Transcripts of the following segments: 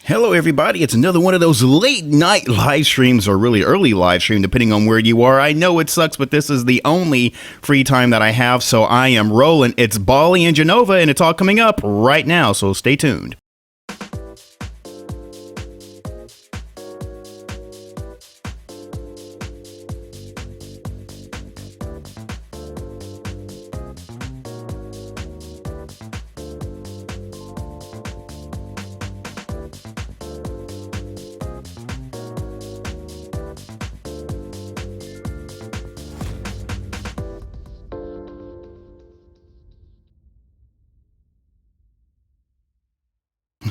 Hello, everybody. It's another one of those late night live streams or really early live stream, depending on where you are. I know it sucks, but this is the only free time that I have, so I am rolling. It's Bali and Genova, and it's all coming up right now, so stay tuned.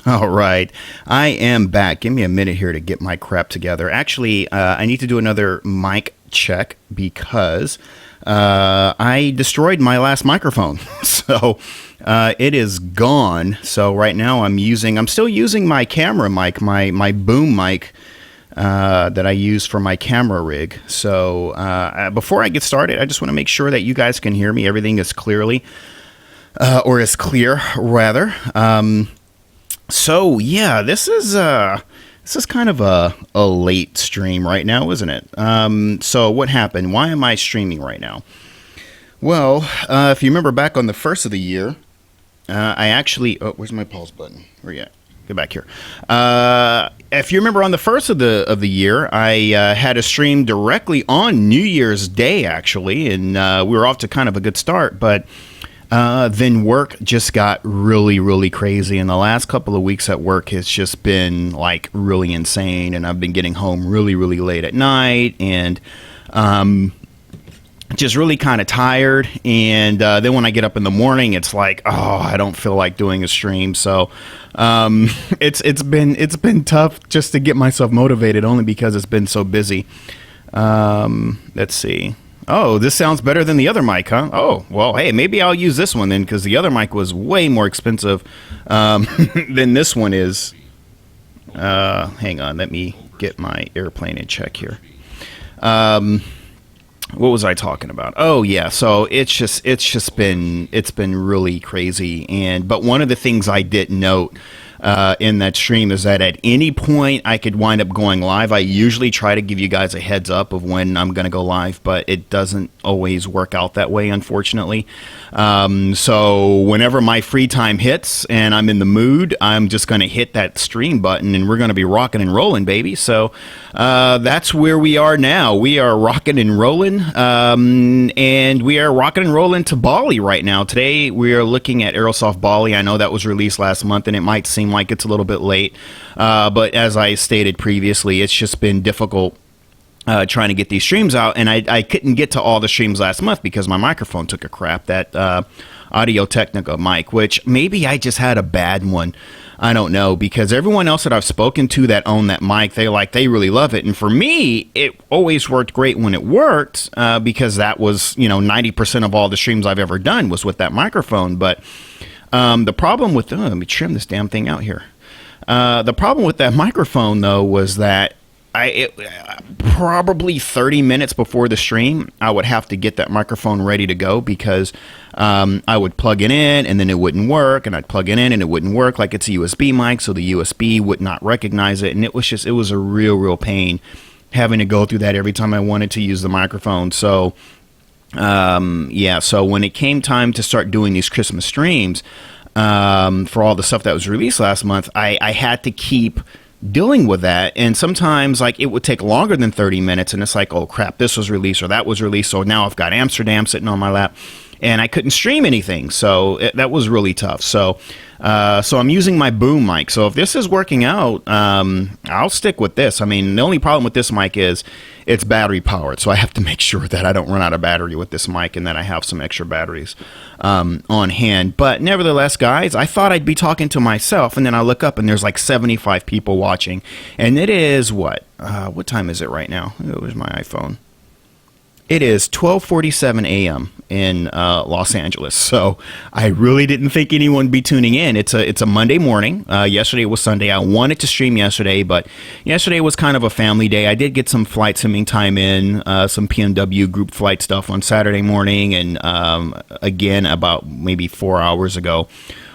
All right, I am back. Give me a minute here to get my crap together. Actually, I need to do another mic check because I destroyed my last microphone. So it is gone. So right now I'm still using my camera mic, my boom mic that I use for my camera rig. So before I get started, I just want to make sure that you guys can hear me. Everything is clearly, or is clear rather. So yeah, this is kind of a late stream right now, isn't it? So what happened? Why am I streaming right now? Well, if you remember back on the first of the year, I actually where's my pause button? Where you at? Get back here. If you remember on the first of the year, I had a stream directly on New Year's Day actually, and we were off to kind of a good start, but then work just got really crazy, and the last couple of weeks at work has just been like really insane, and I've been getting home really late at night, and just really kind of tired, and then when I get up in the morning, it's like, oh, I don't feel like doing a stream. So it's been tough just to get myself motivated, only because it's been so busy. Let's see. Oh, this sounds better than the other mic, huh? Oh, well, hey, maybe I'll use this one then, because the other mic was way more expensive than this one is. Hang on, let me get my airplane in check here. What was I talking about? Oh, yeah, so it's been really crazy. But one of the things I did note in that stream is that at any point I could wind up going live. I usually try to give you guys a heads up of when I'm going to go live, but it doesn't always work out that way, unfortunately. So whenever my free time hits and I'm in the mood, I'm just going to hit that stream button, and we're going to be rocking and rolling, baby. So that's where we are now. We are rocking and rolling, and we are rocking and rolling to Bali right now. Today we are looking at Aerosoft Bali. I know that was released last month, and it might seem like it's a little bit late, but as I stated previously, it's just been difficult trying to get these streams out, and I couldn't get to all the streams last month because my microphone took a crap, that Audio Technica mic, which maybe I just had a bad one. I don't know, because everyone else that I've spoken to that own that mic, they really love it. And for me, it always worked great when it worked, because that was, 90% of all the streams I've ever done was with that microphone. But the problem with, let me trim this damn thing out here. The problem with that microphone, though, was that probably 30 minutes before the stream, I would have to get that microphone ready to go, because I would plug it in and then it wouldn't work, and I'd plug it in and it wouldn't work. Like, it's a USB mic, so the USB would not recognize it, and it was a real pain having to go through that every time I wanted to use the microphone. So yeah, so when it came time to start doing these Christmas streams, for all the stuff that was released last month, I had to keep dealing with that, and sometimes like it would take longer than 30 minutes, and it's like, oh crap, this was released or that was released, so now I've got Amsterdam sitting on my lap, and I couldn't stream anything, so that was really tough. So I'm using my boom mic. So if this is working out, I'll stick with this. I mean, the only problem with this mic is it's battery powered, so I have to make sure that I don't run out of battery with this mic, and that I have some extra batteries on hand. But nevertheless, guys, I thought I'd be talking to myself, and then I look up and there's like 75 people watching, and it is what time is it right now? Where's my iPhone? It is 12:47 a.m. in Los Angeles, so I really didn't think anyone would be tuning in. It's a Monday morning. Yesterday was Sunday. I wanted to stream yesterday, but yesterday was kind of a family day. I did get some flight simming time in, some PNW group flight stuff on Saturday morning, and again about maybe 4 hours ago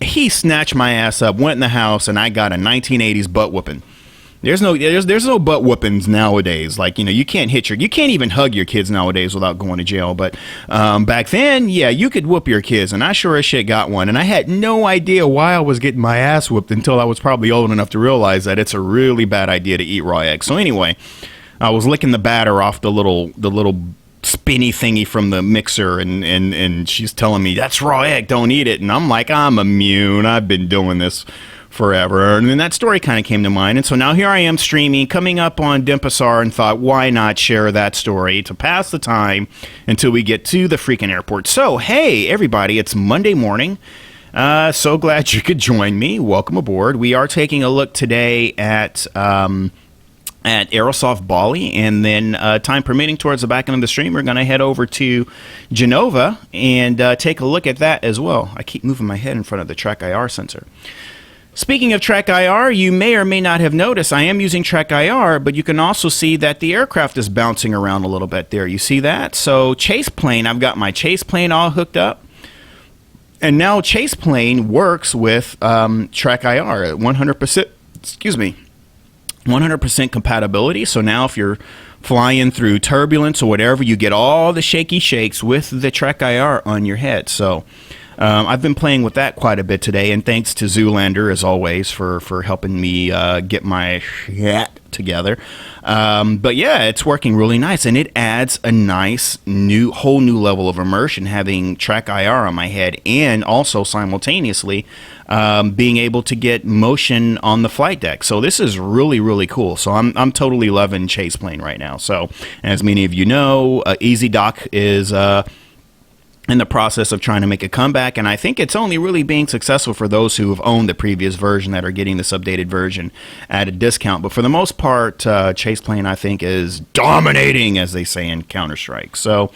he snatched my ass up, went in the house, and I got a 1980s butt whooping. There's no butt whoopings nowadays. Like, you can't you can't even hug your kids nowadays without going to jail. But back then, yeah, you could whoop your kids, and I sure as shit got one. And I had no idea why I was getting my ass whooped until I was probably old enough to realize that it's a really bad idea to eat raw eggs. So anyway, I was licking the batter off the little spinny thingy from the mixer, and she's telling me, that's raw egg, don't eat it. And I'm like, I'm immune. I've been doing this forever. And then that story kind of came to mind. And so now here I am streaming, coming up on Denpasar, and thought, why not share that story to pass the time until we get to the freaking airport. So, hey, everybody, it's Monday morning. So glad you could join me. Welcome aboard. We are taking a look today at Aerosoft Bali, and then time permitting towards the back end of the stream, we're going to head over to Genova and take a look at that as well. I keep moving my head in front of the Track IR sensor. Speaking of Track IR, you may or may not have noticed I am using Track IR, but you can also see that the aircraft is bouncing around a little bit there. You see that? So Chase Plane, I've got my Chase Plane all hooked up. And now Chase Plane works with Track IR at 100%, 100% compatibility. So now if you're flying through turbulence or whatever, you get all the shaky shakes with the Track IR on your head. So I've been playing with that quite a bit today, and thanks to Zoolander, as always, for helping me get my shit together. But yeah, it's working really nice, and it adds a nice whole new level of immersion having Track IR on my head, and also simultaneously being able to get motion on the flight deck. So this is really, really cool. So I'm totally loving Chase Plane right now. So as many of you know, EasyDock is in the process of trying to make a comeback, and I think it's only really being successful for those who have owned the previous version that are getting this updated version at a discount. But for the most part, Chase Plane, I think, is dominating, as they say in Counter-Strike. So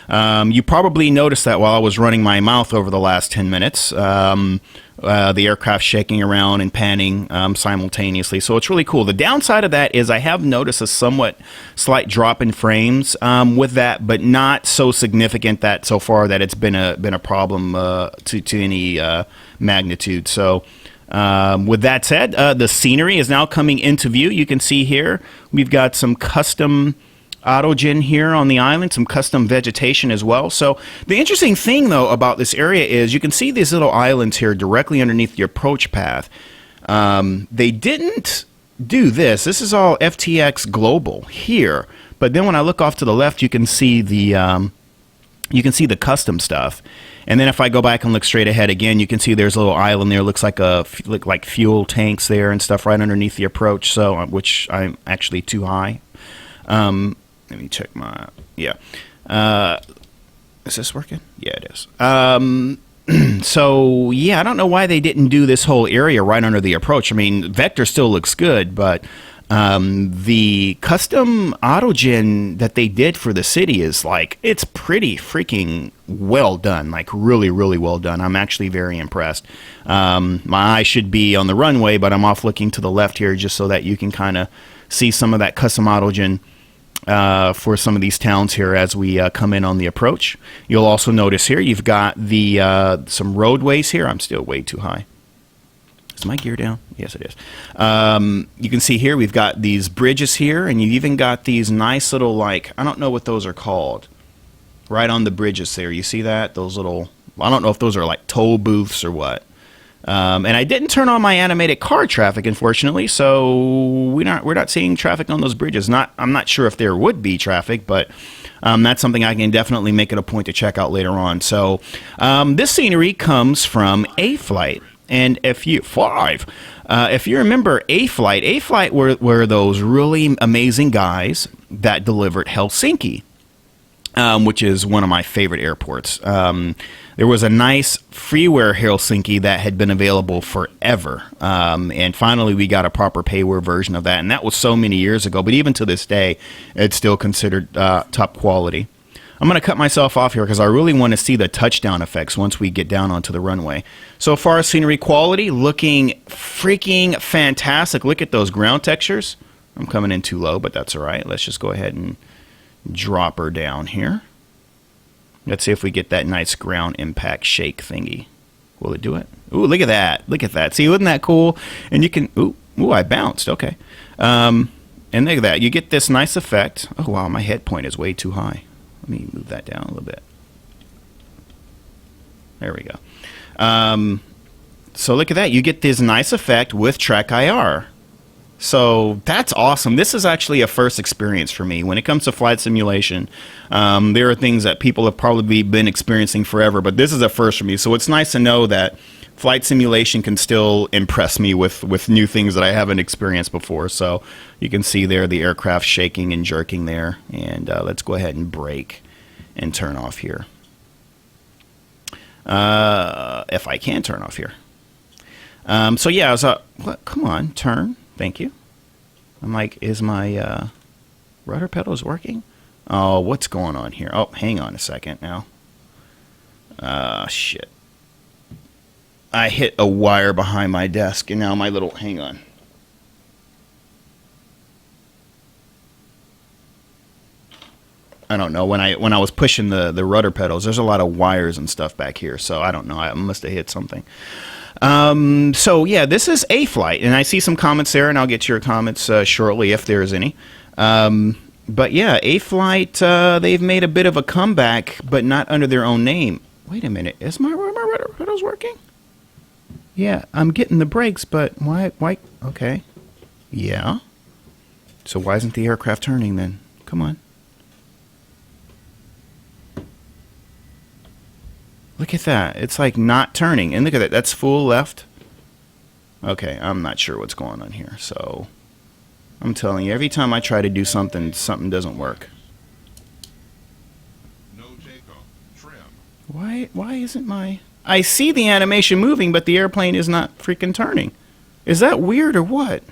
you probably noticed that while I was running my mouth over the last 10 minutes. The aircraft shaking around and panning simultaneously. So it's really cool. The downside of that is I have noticed a somewhat slight drop in frames with that, but not so significant that so far that it's been a problem to any magnitude. So with that said, the scenery is now coming into view. You can see here we've got some custom autogen here on the island, some custom vegetation as well. So the interesting thing, though, about this area is you can see these little islands here directly underneath the approach path. They didn't do this. This is all FTX Global here. But then when I look off to the left, you can see the custom stuff. And then if I go back and look straight ahead again, you can see there's a little island there. Looks like like fuel tanks there and stuff right underneath the approach. So which I'm actually too high. Let me check my, yeah. Is this working? Yeah, it is. So, yeah, I don't know why they didn't do this whole area right under the approach. I mean, Vector still looks good, but the custom autogen that they did for the city is like, it's pretty freaking well done, like really, really well done. I'm actually very impressed. My eye should be on the runway, but I'm off looking to the left here just so that you can kind of see some of that custom autogen for some of these towns here as we come in on the approach. You'll also notice here you've got the some roadways here. I'm still way too high. Is my gear down? Yes, it is. You can see here we've got these bridges here, and you've even got these nice little, like, I don't know what those are called, right on the bridges there. You see that? Those little, I don't know if those are like toll booths or what. And I didn't turn on my animated car traffic, unfortunately, so we're not seeing traffic on those bridges. I'm not sure if there would be traffic, but that's something I can definitely make it a point to check out later on. So this scenery comes from A-Flight, and if you remember A-Flight were those really amazing guys that delivered Helsinki. Which is one of my favorite airports. There was a nice freeware Helsinki that had been available forever. And finally, we got a proper payware version of that. And that was so many years ago. But even to this day, it's still considered top quality. I'm going to cut myself off here because I really want to see the touchdown effects once we get down onto the runway. So far, scenery quality looking freaking fantastic. Look at those ground textures. I'm coming in too low, but that's all right. Let's just go ahead and drop her down here. Let's see if we get that nice ground impact shake thingy. Will it do it? Ooh, look at that. Look at that. See, wasn't that cool? And you can, ooh, I bounced. Okay. And look at that. You get this nice effect. Oh, wow, my head point is way too high. Let me move that down a little bit. There we go. So look at that. You get this nice effect with Track IR. So that's awesome. This is actually a first experience for me. When it comes to flight simulation, there are things that people have probably been experiencing forever, but this is a first for me. So it's nice to know that flight simulation can still impress me with new things that I haven't experienced before. So you can see there the aircraft shaking and jerking there. And let's go ahead and brake and turn off here. If I can turn off here. So yeah, I was what? Come on, turn. Thank you. I'm like, is my rudder pedals working? Oh, what's going on here? Oh, hang on a second now. Shit. I hit a wire behind my desk, and now my little, hang on. I don't know. When I was pushing the rudder pedals, there's a lot of wires and stuff back here, so I don't know. I must have hit something. So yeah, this is A Flight, and I see some comments there, and I'll get to your comments shortly if there's any. But yeah, A Flight, they've made a bit of a comeback, but not under their own name. Wait a minute, is my rudder pedals working? Yeah, I'm getting the brakes, but why? Okay, yeah. So why isn't the aircraft turning then? Come on. Look at that. It's like not turning. And look at that. That's full left. Okay, I'm not sure what's going on here. So I'm telling you, every time I try to do something, something doesn't work. No takeoff. Trim. Why isn't my... I see the animation moving, but the airplane is not freaking turning. Is that weird or what?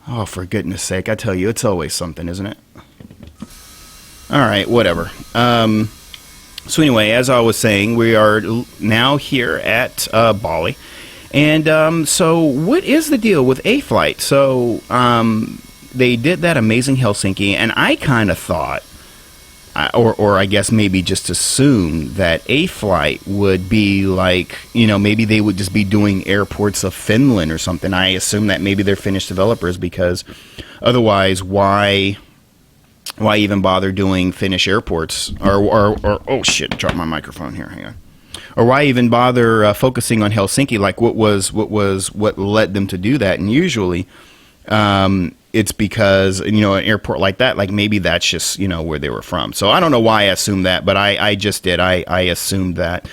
Oh, for goodness sake. I tell you, it's always something, isn't it? All right, whatever. So anyway, as I was saying, we are now here at Bali. And so what is the deal with A Flight? So they did that amazing Helsinki, and I kind of thought, or I guess maybe just assumed that A Flight would be like, you know, maybe they would just be doing airports of Finland or something. I assume that maybe they're Finnish developers, because otherwise, why even bother doing Finnish airports? Or oh shit, dropped my microphone here. Hang on. Or why even bother focusing on Helsinki? Like what led them to do that? And usually, it's because, you know, an airport like that, like maybe that's just, you know, where they were from. So I don't know why I assumed that, but I just did. I assumed that.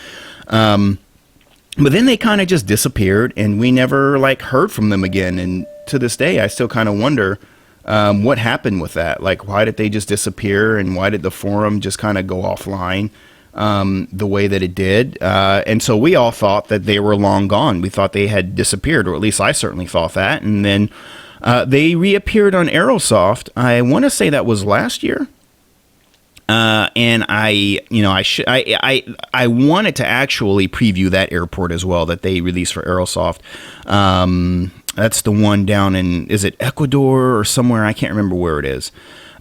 But then they kind of just disappeared, and we never like heard from them again. And to this day, I still kind of wonder what happened with that. Like, why did they just disappear, and why did the forum just kind of go offline the way that it did? And so we all thought that they were long gone. We thought they had disappeared, or at least I certainly thought that. And then they reappeared on Aerosoft. I want to say that was last year. And I wanted to actually preview that airport as well that they released for Aerosoft. That's the one down in, is it Ecuador or somewhere? I can't remember where it is.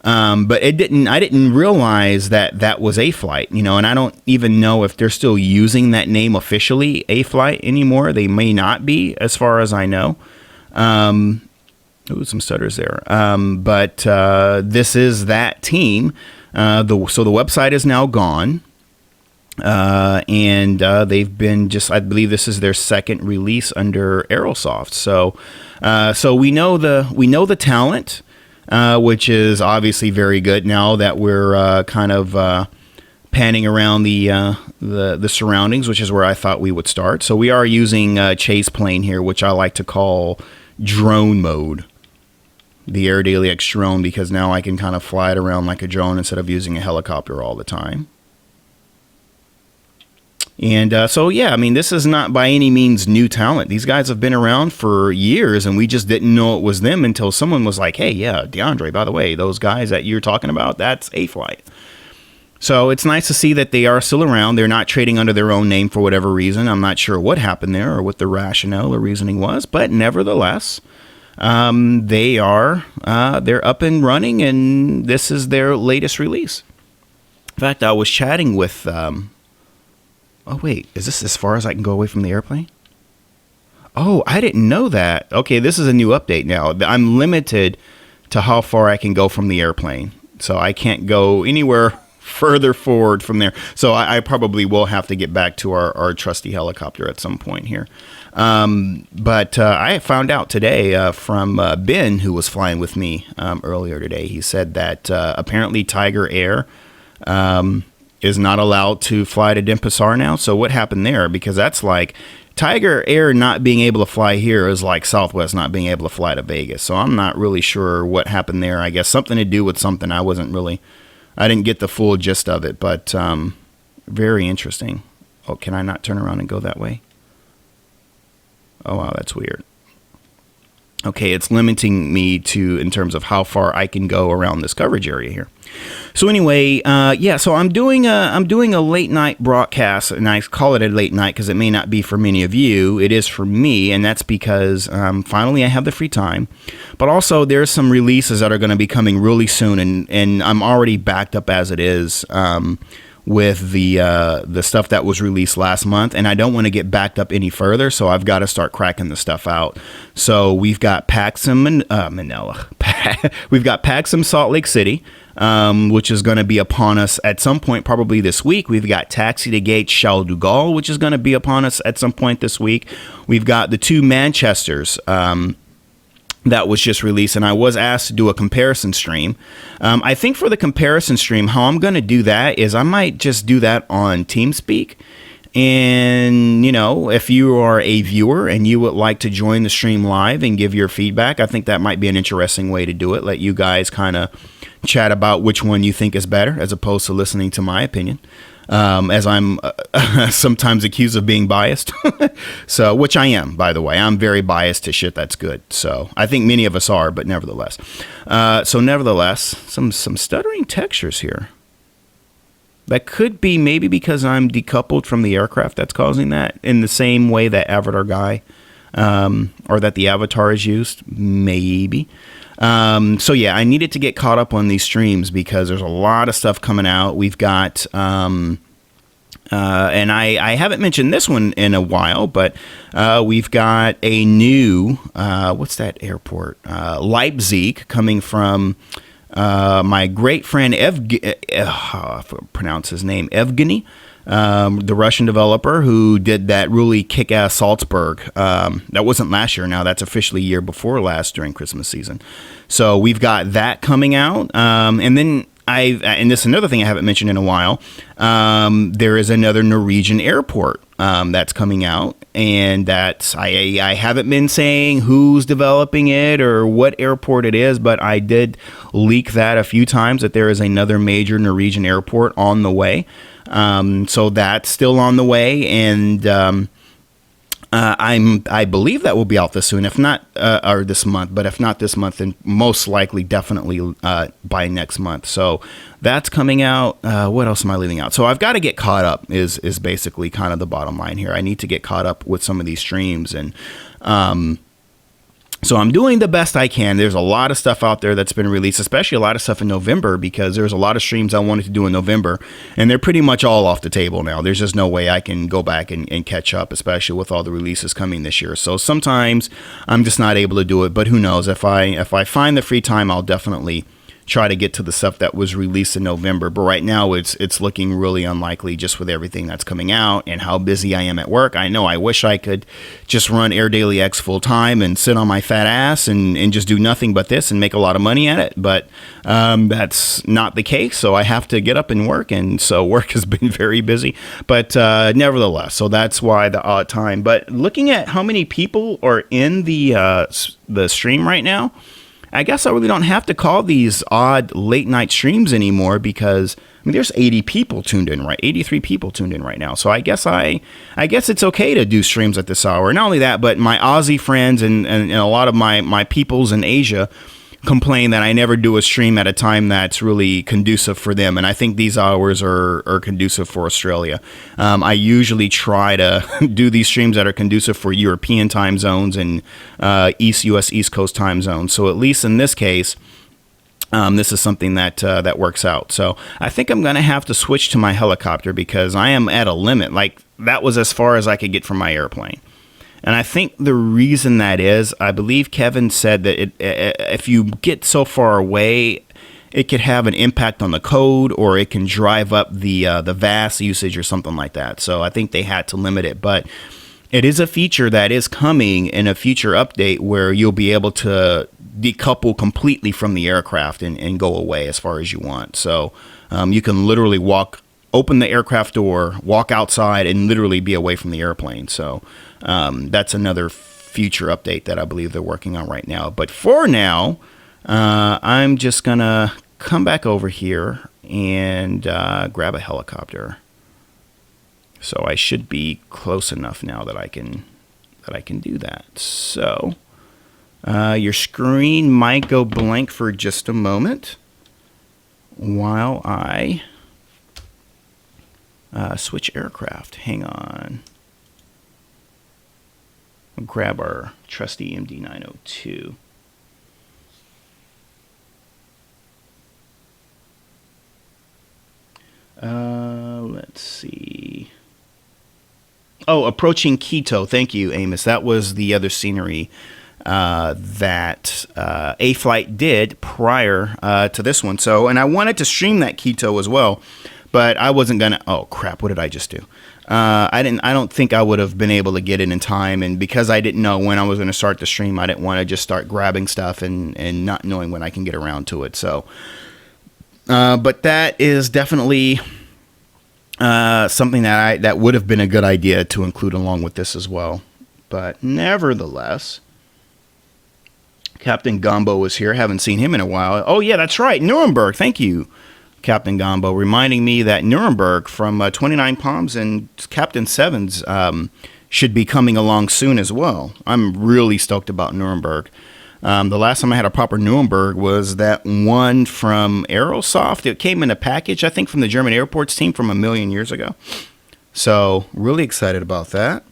But I didn't realize that was A Flight, you know, and I don't even know if they're still using that name officially, A Flight, anymore. They may not be, as far as I know. Ooh, some stutters there. But this is that team. So the website is now gone. And they've been I believe this is their second release under Aerosoft. So we know the talent, which is obviously very good now that we're kind of panning around the surroundings, which is where I thought we would start. So we are using chase plane here, which I like to call drone mode. The Air Daily X drone, because now I can kind of fly it around like a drone instead of using a helicopter all the time. And so, yeah, I mean, this is not by any means new talent. These guys have been around for years, and we just didn't know it was them until someone was like, hey, yeah, DeAndre, by the way, those guys that you're talking about, that's A Flight. So it's nice to see that they are still around. They're not trading under their own name for whatever reason. I'm not sure what happened there or what the rationale or reasoning was, but nevertheless, they're up and running, and this is their latest release. In fact, I was chatting with Oh, wait. Is this as far as I can go away from the airplane? Oh, I didn't know that. Okay, this is a new update now. I'm limited to how far I can go from the airplane. So I can't go anywhere further forward from there. So I probably will have to get back to our trusty helicopter at some point here. But I found out today from Ben, who was flying with me earlier today. He said that apparently Tiger Air is not allowed to fly to Denpasar now. So what happened there? Because that's like Tiger Air not being able to fly here is like Southwest not being able to fly to Vegas. So I'm not really sure what happened there. I guess something to do with something. I didn't get the full gist of it, but very interesting. Oh, can I not turn around and go that way? Oh, wow, that's weird. Okay, it's limiting me in terms of how far I can go around this coverage area here. So anyway, so I'm doing a late night broadcast, and I call it a late night because it may not be for many of you. It is for me, and that's because finally I have the free time. But also there's some releases that are going to be coming really soon, and I'm already backed up as it is with the stuff that was released last month, and I don't want to get backed up any further, so I've got to start cracking the stuff out. So we've got Paxum Manila. We've got Paxum Salt Lake City, which is going to be upon us at some point probably this week. We've got Taxi to Gate Charles de Gaulle, which is going to be upon us at some point this week. We've got the two Manchesters that was just released, and I was asked to do a comparison stream. I think for the comparison stream, how I'm going to do that is I might just do that on TeamSpeak. And, if you are a viewer and you would like to join the stream live and give your feedback, I think that might be an interesting way to do it. Let you guys kind of chat about which one you think is better as opposed to listening to my opinion. As I'm sometimes accused of being biased. So, which I am, by the way. I'm very biased to shit that's good. So, I think many of us are, but nevertheless. Some stuttering textures here. That could be maybe because I'm decoupled from the aircraft that's causing that, in the same way that Avatar Guy, or that the Avatar is used. Maybe. I needed to get caught up on these streams because there's a lot of stuff coming out. We've got, and I haven't mentioned this one in a while, but we've got a new, what's that airport? Leipzig, coming from my great friend pronounce his name, Evgeny. The Russian developer who did that really kick-ass Salzburg. That wasn't last year now. That's officially year before last during Christmas season. So we've got that coming out. And then and this is another thing I haven't mentioned in a while. There is another Norwegian airport that's coming out. And I haven't been saying who's developing it or what airport it is, but I did leak that a few times that there is another major Norwegian airport on the way. So that's still on the way, and I believe that will be out this soon, if not or this month. But if not this month, then most likely, definitely by next month. So that's coming out. What else am I leaving out? So I've got to get caught up. Is basically kind of the bottom line here. I need to get caught up with some of these streams, and so I'm doing the best I can. There's a lot of stuff out there that's been released, especially a lot of stuff in November, because there's a lot of streams I wanted to do in November, and they're pretty much all off the table now. There's just no way I can go back and catch up, especially with all the releases coming this year. So sometimes I'm just not able to do it, but who knows? If I find the free time, I'll definitely try to get to the stuff that was released in November. But right now it's looking really unlikely, just with everything that's coming out and how busy I am at work. I know I wish I could just run Air Daily X full time and sit on my fat ass and just do nothing but this and make a lot of money at it. But that's not the case. So I have to get up and work. And so work has been very busy. But nevertheless, so that's why the odd time. But looking at how many people are in the stream right now, I guess I really don't have to call these odd late night streams anymore, because there's 80 people tuned in, right? 83 people tuned in right now. So I guess it's okay to do streams at this hour. Not only that, but my Aussie friends and a lot of my peoples in Asia complain that I never do a stream at a time that's really conducive for them, and I think these hours are conducive for Australia. I usually try to do these streams that are conducive for European time zones and US East Coast time zones. So at least in this case, this is something that that works out. So I think I'm going to have to switch to my helicopter because I am at a limit. Like, that was as far as I could get from my airplane. And I think the reason that is, I believe Kevin said that if you get so far away, it could have an impact on the code, or it can drive up the VAS usage or something like that. So I think they had to limit it. But it is a feature that is coming in a future update where you'll be able to decouple completely from the aircraft and go away as far as you want. So you can literally open the aircraft door, walk outside, and literally be away from the airplane. So that's another future update that I believe they're working on right now. But for now, I'm just going to come back over here and grab a helicopter. So I should be close enough now that I can do that. So your screen might go blank for just a moment while I switch aircraft. Hang on. We'll grab our trusty MD-902. Let's see. Oh, approaching Quito. Thank you, Amos. That was the other scenery that A-Flight did prior to this one. So, and I wanted to stream that Quito as well, but I wasn't gonna. Oh crap! What did I just do? I don't think I would have been able to get it in time, and because I didn't know when I was going to start the stream, I didn't want to just start grabbing stuff and not knowing when I can get around to it. So, but that is definitely something that would have been a good idea to include along with this as well. But nevertheless, Captain Gombo was here. Haven't seen him in a while. Oh yeah, that's right, Nuremberg. Thank you, Captain Gombo, reminding me that Nuremberg from 29 Palms and Captain Sevens should be coming along soon as well. I'm really stoked about Nuremberg. The last time I had a proper Nuremberg was that one from Aerosoft. It came in a package, I think, from the German airports team from a million years ago. So really excited about that.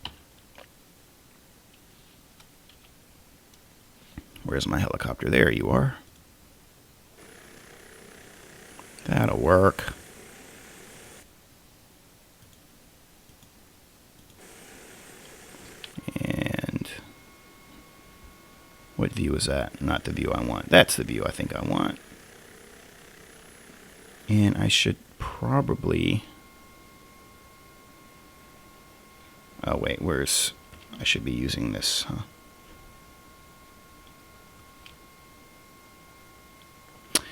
Where's my helicopter? There you are. That'll work. And what view is that? Not the view I want. That's the view I think I want. And I should probably... Oh wait, I should be using this, huh?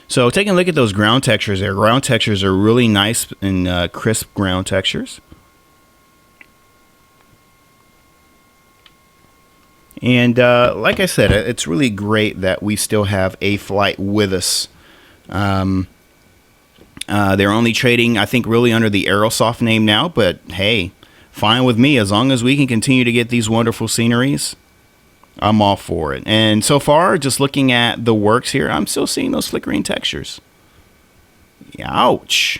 So taking a look at those ground textures there. Ground textures are really nice and crisp ground textures. And like I said, it's really great that we still have A-Flight with us. They're only trading, I think, really under the Aerosoft name now. But hey, fine with me. As long as we can continue to get these wonderful sceneries, I'm all for it. And so far, just looking at the works here, I'm still seeing those flickering textures. Ouch.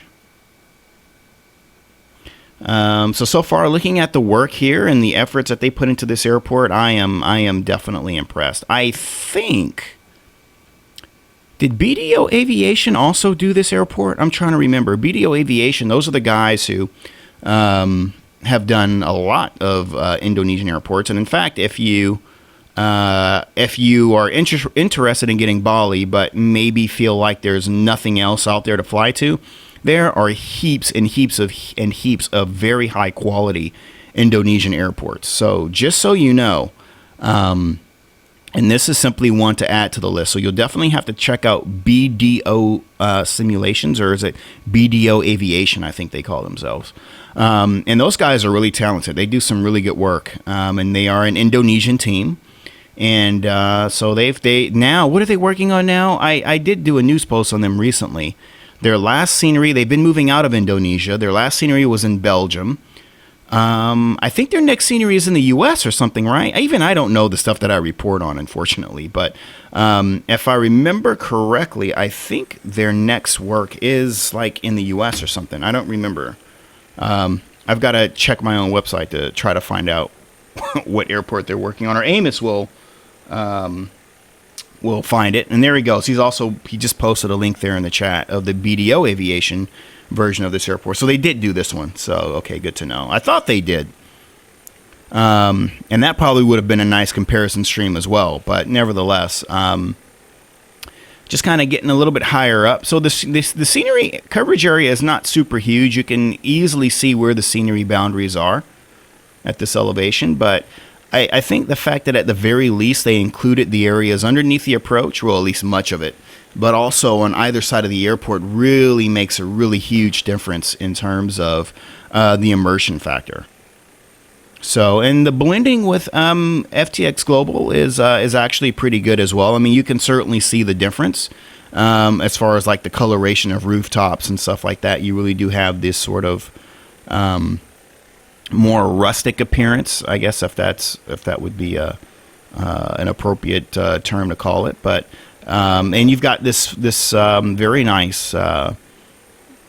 So far, looking at the work here and the efforts that they put into this airport, I am definitely impressed. I think, did BDO Aviation also do this airport? I'm trying to remember. BDO Aviation, those are the guys who have done a lot of Indonesian airports. And in fact, if you are interested in getting Bali, but maybe feel like there's nothing else out there to fly to, there are heaps and heaps of very high quality Indonesian airports. So just so you know, and this is simply one to add to the list. So you'll definitely have to check out BDO Simulations, or is it BDO Aviation? I think they call themselves. And those guys are really talented. They do some really good work, and they are an Indonesian team. And so they now, what are they working on now? I did do a news post on them recently. Their last scenery, they've been moving out of Indonesia. Their last scenery was in Belgium. I think their next scenery is in the U.S. or something, right? I don't know the stuff that I report on, unfortunately. But if I remember correctly, I think their next work is like in the U.S. or something. I don't remember. I've got to check my own website to try to find out what airport they're working on. Or Amos will we'll find it. And there he goes. He just posted a link there in the chat of the BDO Aviation version of this airport. So they did do this one. So, okay, good to know. I thought they did. And that probably would have been a nice comparison stream as well. But nevertheless, just kind of getting a little bit higher up. So the scenery coverage area is not super huge. You can easily see where the scenery boundaries are at this elevation. But I think the fact that at the very least they included the areas underneath the approach, well, at least much of it, but also on either side of the airport really makes a really huge difference in terms of the immersion factor. So, and the blending with FTX Global is actually pretty good as well. I mean, you can certainly see the difference as far as like the coloration of rooftops and stuff like that. You really do have this sort of more rustic appearance, I guess, if that would be an appropriate term to call it. But and you've got this very nice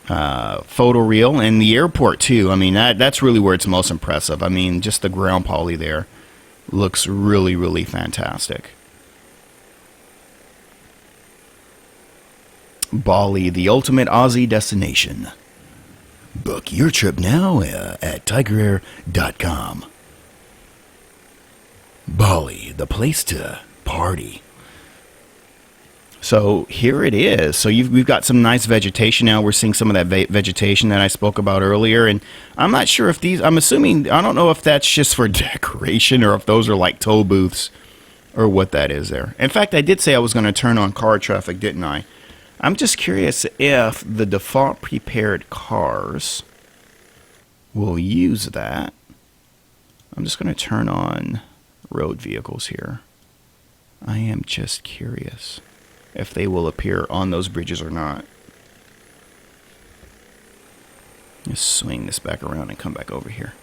photo reel in the airport too. I mean, that's really where it's most impressive. I mean, just the ground poly there looks really, really fantastic. Bali, the ultimate Aussie destination. Book your trip now at tigerair.com. Bali, the place to party. So here it is. So we've got some nice vegetation now. We're seeing some of that vegetation that I spoke about earlier. And I'm not sure if I don't know if that's just for decoration or if those are like toll booths or what that is there. In fact, I did say I was going to turn on car traffic, didn't I? I'm just curious if the default prepared cars will use that. I'm just going to turn on road vehicles here. I am just curious if they will appear on those bridges or not. Just swing this back around and come back over here.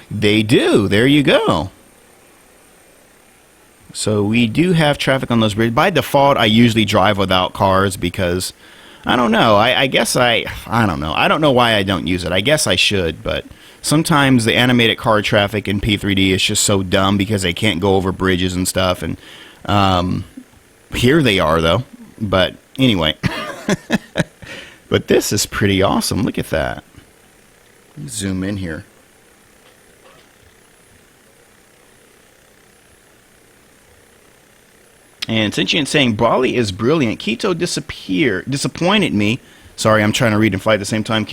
They do. There you go. So we do have traffic on those bridges. By default, I usually drive without cars because, I don't know. I guess I don't know. I don't know why I don't use it. I guess I should, but sometimes the animated car traffic in P3D is just so dumb because they can't go over bridges and stuff. And here they are, though. But anyway. But this is pretty awesome. Look at that. Zoom in here. And Sentient saying, Bali is brilliant. Quito disappointed me. Sorry, I'm trying to read and fly at the same time.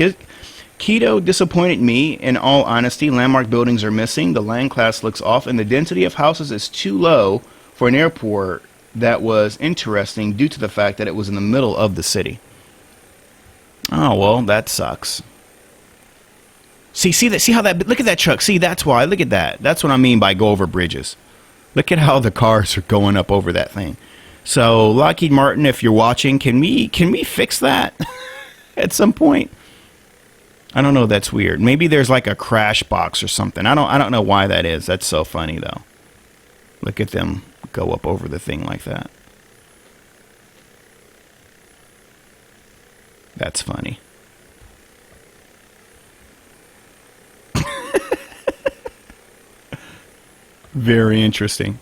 Quito disappointed me, in all honesty. Landmark buildings are missing. The land class looks off, and the density of houses is too low for an airport that was interesting due to the fact that it was in the middle of the city. Oh, well, that sucks. See how that, look at that truck. See, that's why. Look at that. That's what I mean by go over bridges. Look at how the cars are going up over that thing. So, Lockheed Martin, if you're watching, can we fix that at some point? I don't know. That's weird. Maybe there's like a crash box or something. I don't know why that is. That's so funny though. Look at them go up over the thing like that. That's funny. Very interesting.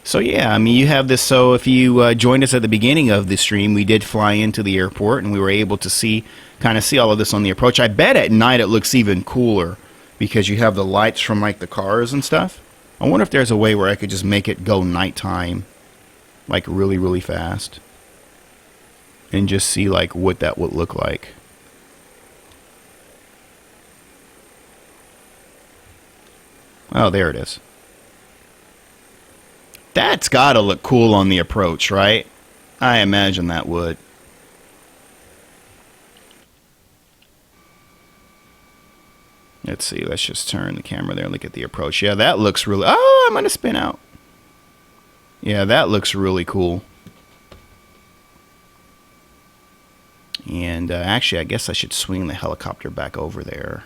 So yeah, I mean, you have this. So if you joined us at the beginning of the stream, we did fly into the airport and we were able to kind of see all of this on the approach. I bet at night it looks even cooler because you have the lights from like the cars and stuff. I wonder if there's a way where I could just make it go nighttime, like really, really fast, and just see like what that would look like. Oh, there it is. That's got to look cool on the approach, right? I imagine that would. Let's see. Let's just turn the camera there and look at the approach. Yeah, that looks really... Oh, I'm going to spin out. Yeah, that looks really cool. And actually, I guess I should swing the helicopter back over there.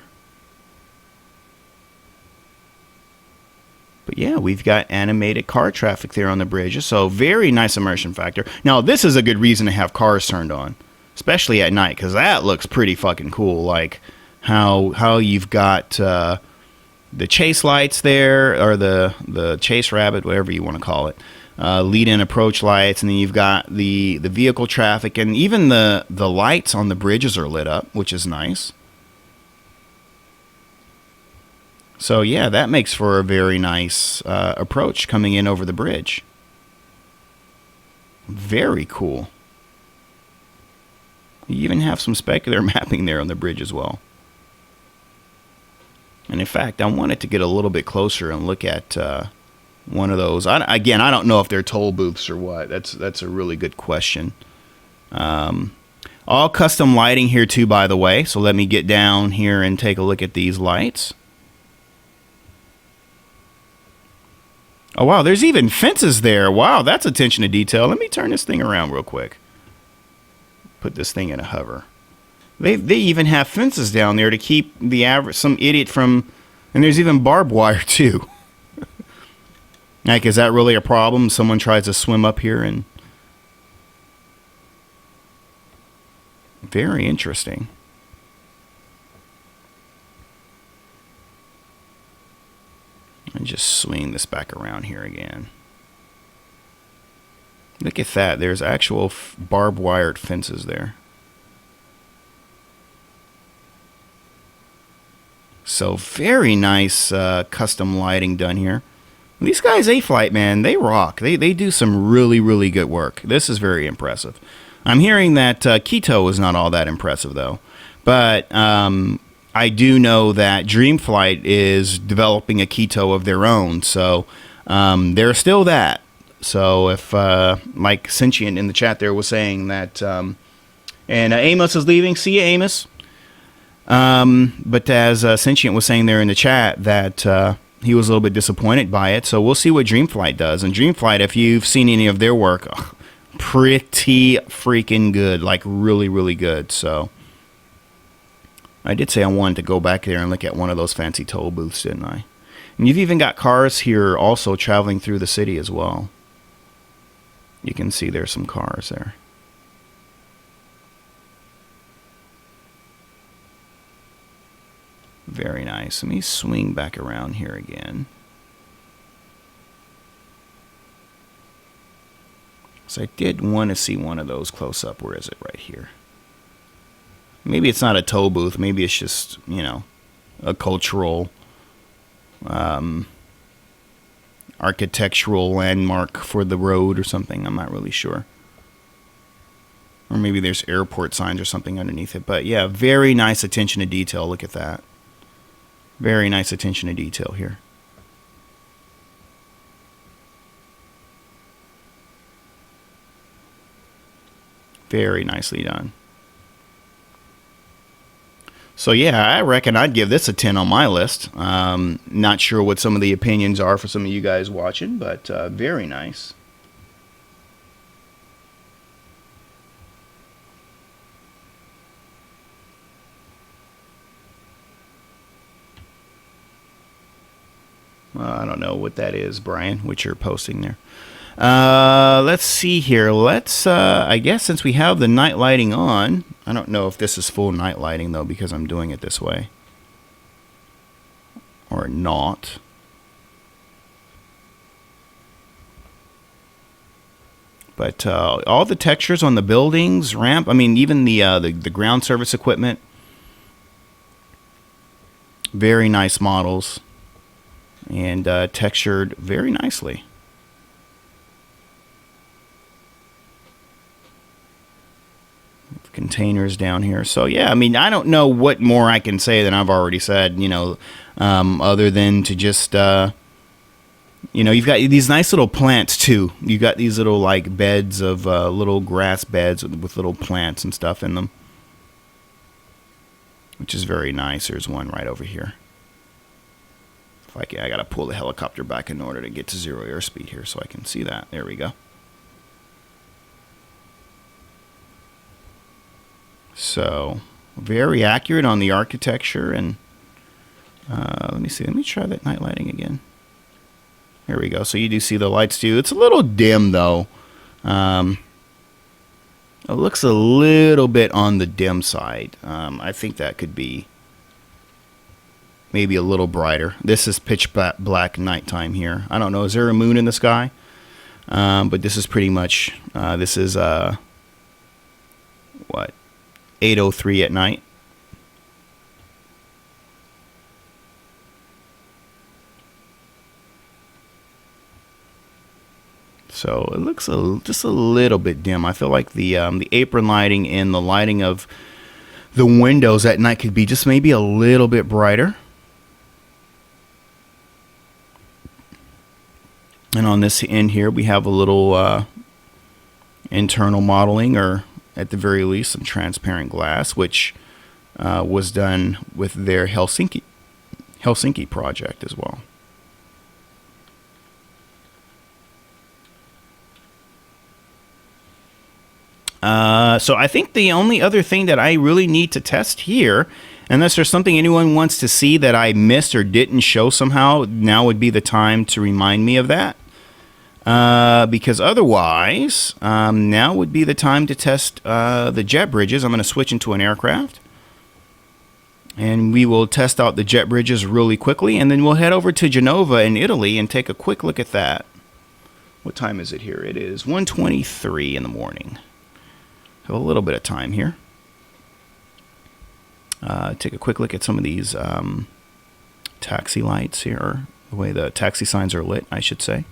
But yeah, we've got animated car traffic there on the bridge. So very nice immersion factor. Now, this is a good reason to have cars turned on, especially at night, because that looks pretty fucking cool. Like how you've got the chase lights there, or the chase rabbit, whatever you want to call it. lead-in approach lights, and then you've got the vehicle traffic, and even the lights on the bridges are lit up, which is nice. So yeah, that makes for a very nice approach coming in over the bridge. Very cool. You even have some specular mapping there on the bridge as well. And in fact, I wanted to get a little bit closer and look at one of those. Again, I don't know if they're toll booths or what. That's a really good question. All custom lighting here too, by the way. So let me get down here and take a look at these lights. Oh, wow, there's even fences there. Wow, that's attention to detail. Let me turn this thing around real quick. Put this thing in a hover. They even have fences down there to keep some idiot from... And there's even barbed wire, too. Like, is that really a problem? Someone tries to swim up here and... Very interesting. And just swing this back around here again. Look at that. There's actual barbed wired fences there. So very nice custom lighting done here. These guys, A-Flight, man, they rock. They do some really, really good work. This is very impressive. I'm hearing that Quito is not all that impressive, though. But I do know that Dreamflight is developing a Quito of their own. So they're still that. So if, like Sentient in the chat there was saying that, and Amos is leaving. See you, Amos. But as Sentient was saying there in the chat that he was a little bit disappointed by it. So we'll see what Dreamflight does. And Dreamflight, if you've seen any of their work, pretty freaking good. Like really, really good. So I did say I wanted to go back there and look at one of those fancy toll booths, didn't I? And you've even got cars here also traveling through the city as well. You can see there's some cars there. Very nice. Let me swing back around here again. So I did want to see one of those close up. Where is it? Right here. Maybe it's not a toll booth. Maybe it's just, you know, a cultural, architectural landmark for the road or something. I'm not really sure. Or maybe there's airport signs or something underneath it. But yeah, very nice attention to detail. Look at that. Very nice attention to detail here. Very nicely done. So yeah, I reckon I'd give this a 10 on my list. Not sure what some of the opinions are for some of you guys watching, but very nice. I don't know what that is, Brian, what you're posting there. Let's see here. Let's, I guess since we have the night lighting on, I don't know if this is full night lighting, though, because I'm doing it this way. Or not. But all the textures on the buildings, ramp, I mean, even the ground service equipment. Very nice models. And textured very nicely. Containers down here. So yeah, I mean, I don't know what more I can say than I've already said, you know, other than to just, you know, you've got these nice little plants too. You've got these little like beds of little grass beds with little plants and stuff in them, which is very nice. There's one right over here. I got to pull the helicopter back in order to get to 0 airspeed here so I can see that. There we go. So, very accurate on the architecture. And let me see. Let me try that night lighting again. There we go. So you do see the lights too. It's a little dim though. It looks a little bit on the dim side. I think that could be maybe a little brighter. This is pitch black nighttime here. I don't know. Is there a moon in the sky? But this is pretty much, this is, what, 8:03 at night. So it looks just a little bit dim. I feel like the apron lighting and the lighting of the windows at night could be just maybe a little bit brighter. And on this end here, we have a little internal modeling, or at the very least, some transparent glass, which was done with their Helsinki project as well. So I think the only other thing that I really need to test here, unless there's something anyone wants to see that I missed or didn't show somehow, now would be the time to remind me of that. Because otherwise, now would be the time to test the jet bridges. I'm going to switch into an aircraft. And we will test out the jet bridges really quickly. And then we'll head over to Genova in Italy and take a quick look at that. What time is it here? It is 1:23 in the morning. Have a little bit of time here. Take a quick look at some of these taxi lights here. The way the taxi signs are lit, I should say.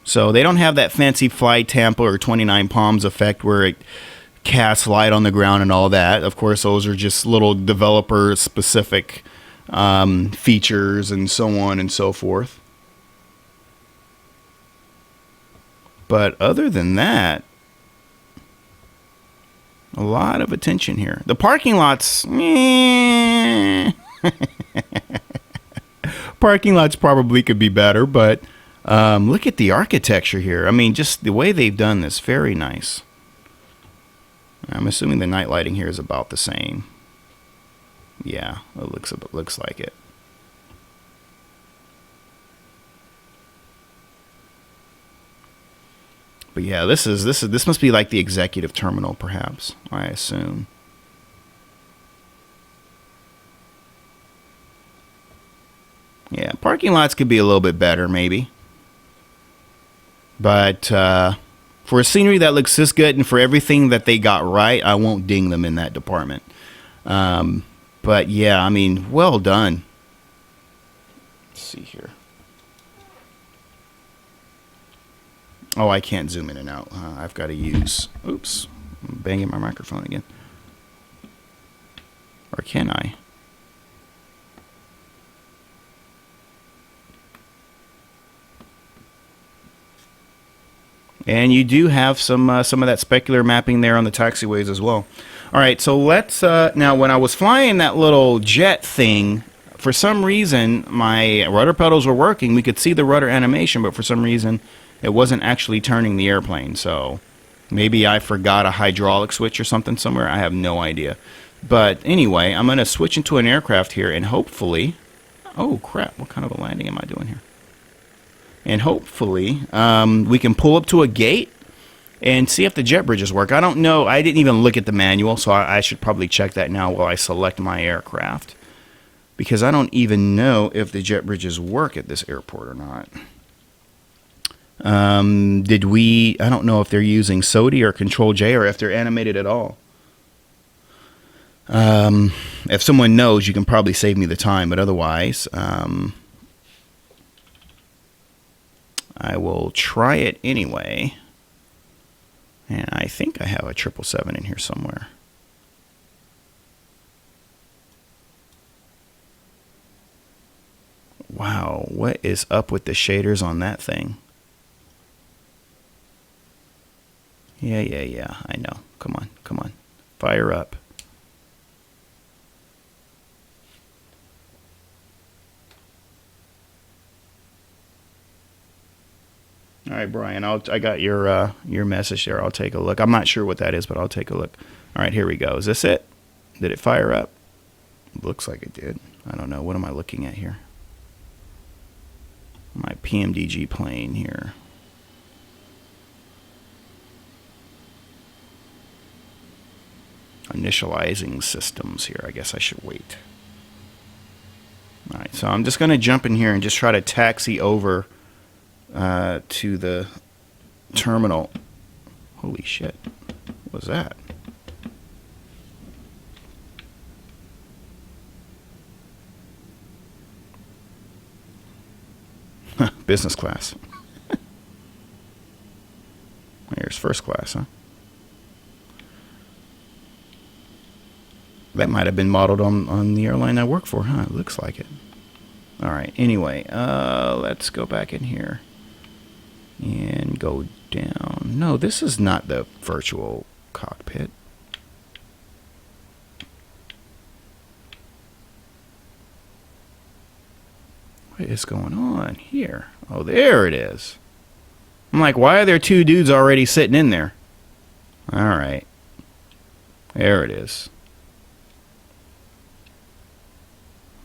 So they don't have that fancy Fly Tampa or 29 Palms effect where it casts light on the ground and all that. Of course, those are just little developer-specific features and so on and so forth. But other than that, a lot of attention here. The parking lots, parking lots probably could be better, but look at the architecture here. I mean, just the way they've done this, very nice. I'm assuming the night lighting here is about the same. Yeah, it looks like it. But yeah, this must be like the executive terminal, perhaps, I assume. Yeah, parking lots could be a little bit better, maybe. But for a scenery that looks this good and for everything that they got right, I won't ding them in that department. But yeah, I mean, well done. Let's see here. Oh, I can't zoom in and out. I've got to use... Oops. I'm banging my microphone again. Or can I? And you do have some of that specular mapping there on the taxiways as well. All right, so let's... now, when I was flying that little jet thing, for some reason, my rudder pedals were working. We could see the rudder animation, but for some reason... it wasn't actually turning the airplane, so maybe I forgot a hydraulic switch or something somewhere. I have no idea. But anyway, I'm going to switch into an aircraft here, and hopefully... oh, crap. What kind of a landing am I doing here? And hopefully we can pull up to a gate and see if the jet bridges work. I don't know. I didn't even look at the manual, so I should probably check that now while I select my aircraft. Because I don't even know if the jet bridges work at this airport or not. I don't know if they're using SODI or Control J or if they're animated at all. If someone knows, you can probably save me the time, but otherwise, I will try it anyway. And I think I have a 777 in here somewhere. Wow, what is up with the shaders on that thing? Yeah, I know. Come on. Fire up. All right, Brian, I got your message there. I'll take a look. I'm not sure what that is, but I'll take a look. All right, here we go. Is this it? Did it fire up? Looks like it did. I don't know. What am I looking at here? My PMDG plane here. Initializing systems here. I guess I should wait. All right, so I'm just going to jump in here and just try to taxi over to the terminal. Holy shit. What was that? Business class. Here's first class, huh? That might have been modeled on the airline I work for, huh? It looks like it. All right, anyway, let's go back in here and go down. No, this is not the virtual cockpit. What is going on here? Oh, there it is. I'm like, why are there two dudes already sitting in there? All right. There it is.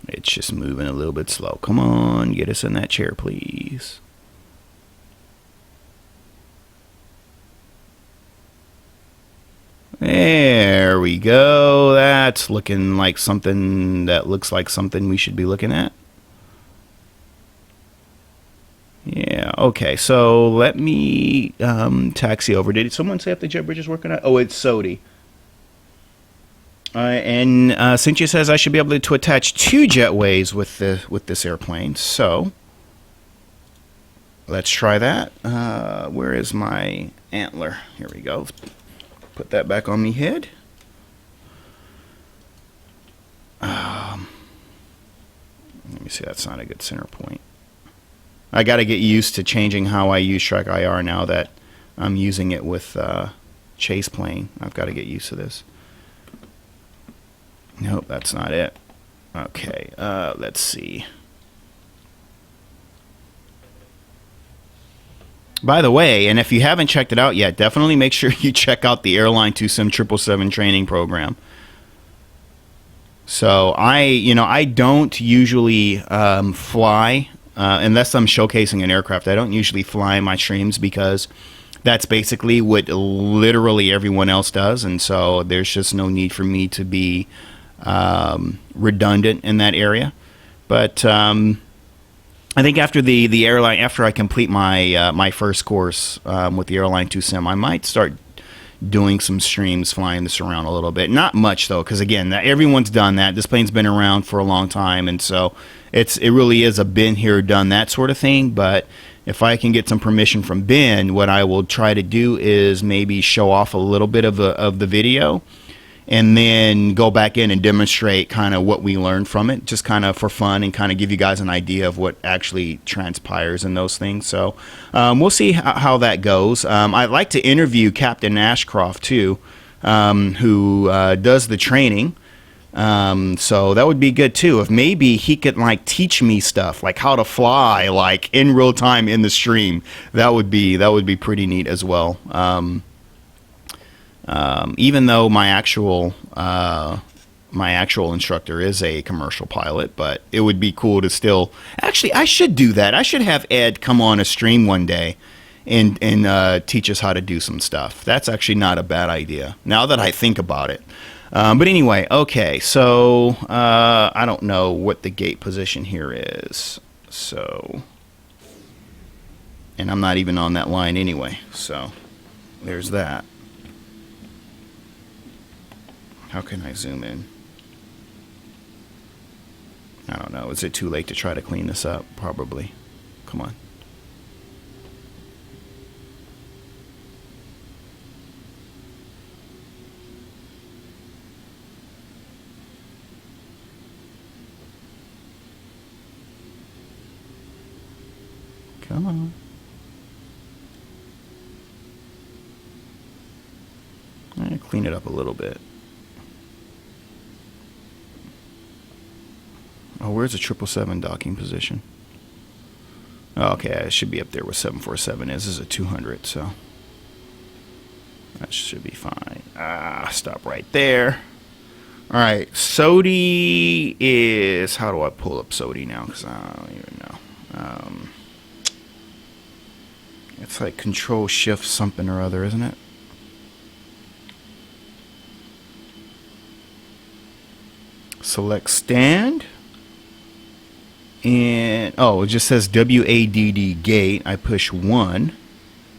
It's just moving a little bit slow. Come on, get us in that chair, please. There we go. That's looking like something that looks like something we should be looking at. Yeah, okay, so let me taxi over. Did someone say if the jet bridge is working out? Oh, it's Sodi. And Cynthia says I should be able to attach two jetways with this airplane. So let's try that. Where is my antler? Here we go. Put that back on me head. Let me see. That's not a good center point. I got to get used to changing how I use Track IR now that I'm using it with Chase plane. I've got to get used to this. Nope, that's not it. Okay, let's see. By the way, and if you haven't checked it out yet, definitely make sure you check out the Airline 2 Sim 777 training program. So I don't usually fly unless I'm showcasing an aircraft. I don't usually fly my streams because that's basically what literally everyone else does, and so there's just no need for me to be redundant in that area. But I think after the airline, after I complete my my first course with the Airline 2 Sim, I might start doing some streams flying this around a little bit. Not much though, because again, everyone's done that. This plane's been around for a long time, and so it really is a been here, done that sort of thing. But if I can get some permission from Ben, what I will try to do is maybe show off a little bit of the video, and then go back in and demonstrate kind of what we learned from it, just kind of for fun, and kind of give you guys an idea of what actually transpires in those things. So we'll see how that goes. I'd like to interview Captain Ashcroft too, who does the training. So that would be good too. If maybe he could like teach me stuff like how to fly like in real time in the stream, that would be pretty neat as well. Even though my actual instructor is a commercial pilot, but it would be cool to still. Actually, I should do that. I should have Ed come on a stream one day and teach us how to do some stuff. That's actually not a bad idea now that I think about it. But anyway, okay. So I don't know what the gate position here is. So, and I'm not even on that line anyway. So there's that. How can I zoom in? I don't know. Is it too late to try to clean this up? Probably. Come on. Come on. Clean it up a little bit. Oh, where's the 777 docking position? Oh, okay, it should be up there where 747 is. This is a 200, so that should be fine. Stop right there. All right, Sodi is... How do I pull up Sodi now? Because I don't even know. It's like Control-Shift something or other, isn't it? Select stand. And, oh, it just says WADD gate. I push 1.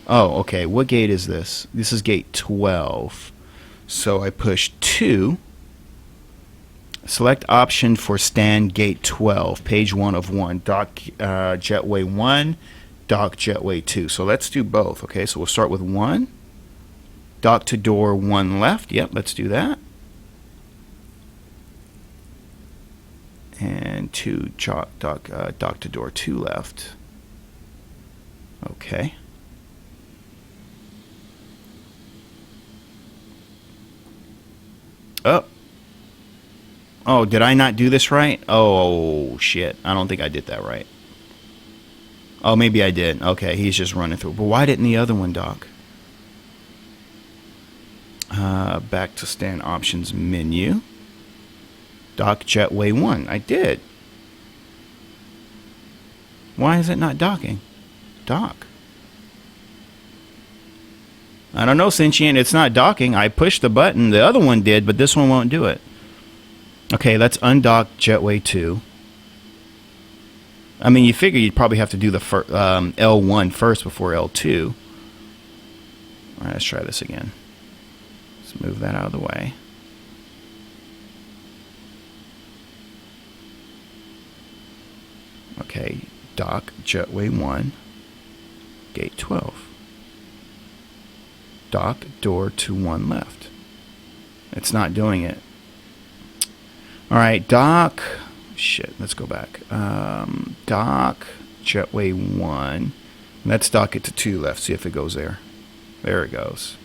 Oh, okay. What gate is this? This is gate 12. So I push 2. Select option for stand gate 12, page 1 of 1. Dock jetway 1, dock jetway 2. So let's do both. Okay, so we'll start with 1. Dock to door 1 left. Yep, let's do that. And 2 dock to door 2 left. Okay. Oh. Oh, did I not do this right? Oh, shit. I don't think I did that right. Oh, maybe I did. Okay, he's just running through. But why didn't the other one dock? Back to stand options menu. Dock jetway 1. I did. Why is it not docking? Dock. I don't know, Sentient. It's not docking. I pushed the button. The other one did, but this one won't do it. Okay, let's undock jetway 2. I mean, you figure you'd probably have to do the L1 first before L2. All right, let's try this again. Let's move that out of the way. Okay, dock jetway 1, gate 12. Dock door to 1 left. It's not doing it. All right, dock. Shit, let's go back. Dock jetway 1. Let's dock it to 2 left. See if it goes there. There it goes.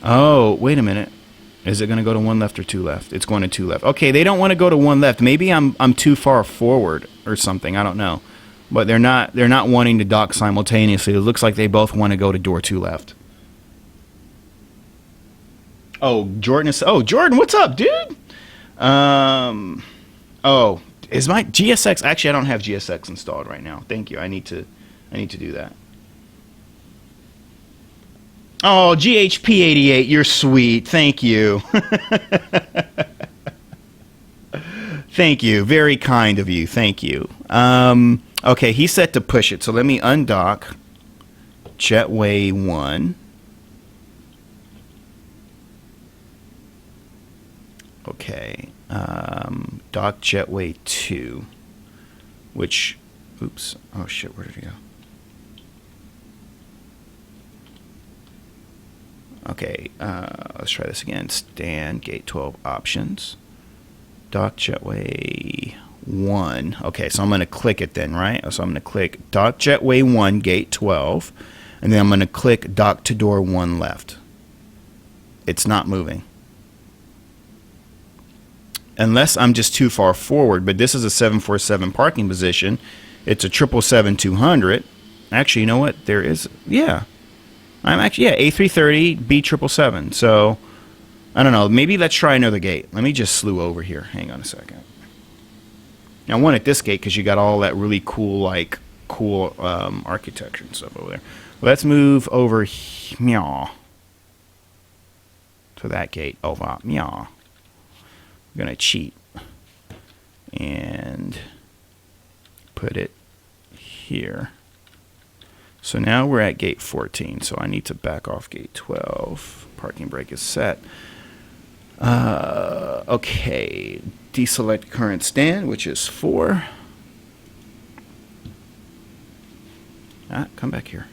Oh, wait a minute. Is it going to go to 1 left or 2 left? It's going to 2 left. Okay, they don't want to go to 1 left. Maybe I'm too far forward or something. I don't know. But they're not wanting to dock simultaneously. It looks like they both want to go to door 2 left. Oh, Jordan is. Oh, Jordan, what's up, dude? Oh, is my GSX? Actually, I don't have GSX installed right now. Thank you. I need to do that. Oh, GHP88, you're sweet. Thank you. Thank you. Very kind of you. Thank you. Okay, he's set to push it. So let me undock jetway 1. Okay, dock jetway 2, which, oops, oh shit, where did he go? Okay, let's try this again. Stand gate 12 options, dock jetway 1. Okay, so I'm going to click it then, right? So I'm going to click dock jetway 1 gate 12, and then I'm going to click dock to door 1 left. It's not moving. Unless I'm just too far forward, but this is a 747 parking position. It's a 777-200. Actually, you know what? There is, yeah. I'm actually, yeah, A330, B777. So, I don't know. Maybe let's try another gate. Let me just slew over here. Hang on a second. I want at this gate because you got all that really cool, architecture and stuff over there. Let's move over here to that gate over here. I'm going to cheat and put it here. So now we're at gate 14, so I need to back off gate 12. Parking brake is set. Okay, deselect current stand, which is 4. Come back here.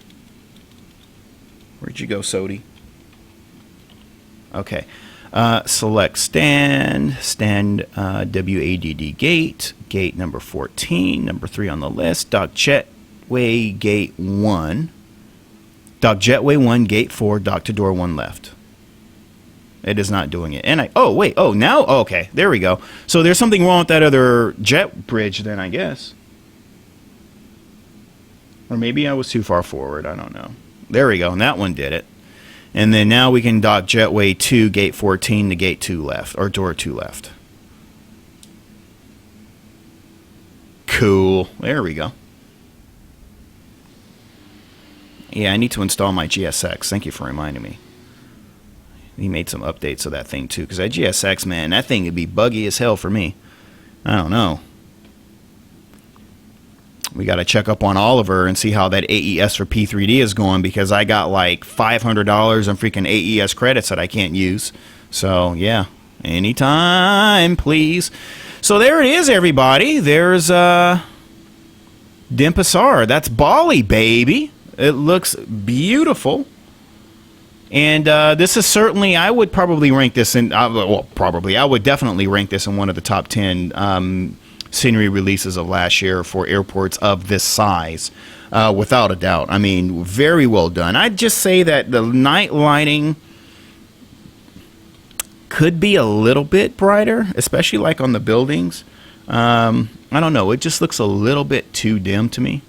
Where'd you go, Sodi? Okay. Select stand WADD gate, gate number 14, number 3 on the list, dock jetway gate 1, dock jetway 1, gate 4, dock to door 1 left. It is not doing it. And now, okay, there we go. So there's something wrong with that other jet bridge then, I guess. Or maybe I was too far forward, I don't know. There we go, and that one did it. And then now we can dock jetway 2, gate 14 to gate 2 left, or door 2 left. Cool. There we go. Yeah, I need to install my GSX. Thank you for reminding me. He made some updates of that thing too, because that GSX, man, that thing would be buggy as hell for me. I don't know. We got to check up on Oliver and see how that AES for P3D is going, because I got like $500 on freaking AES credits that I can't use. So, yeah, anytime, please. So there it is, everybody. There's Denpasar. That's Bali, baby. It looks beautiful. And this is certainly, I would probably rank this in, I would definitely rank this in one of the top 10 scenery releases of last year for airports of this size, without a doubt. I mean, very well done. I'd just say that the night lighting could be a little bit brighter, especially like on the buildings. I don't know. It just looks a little bit too dim to me.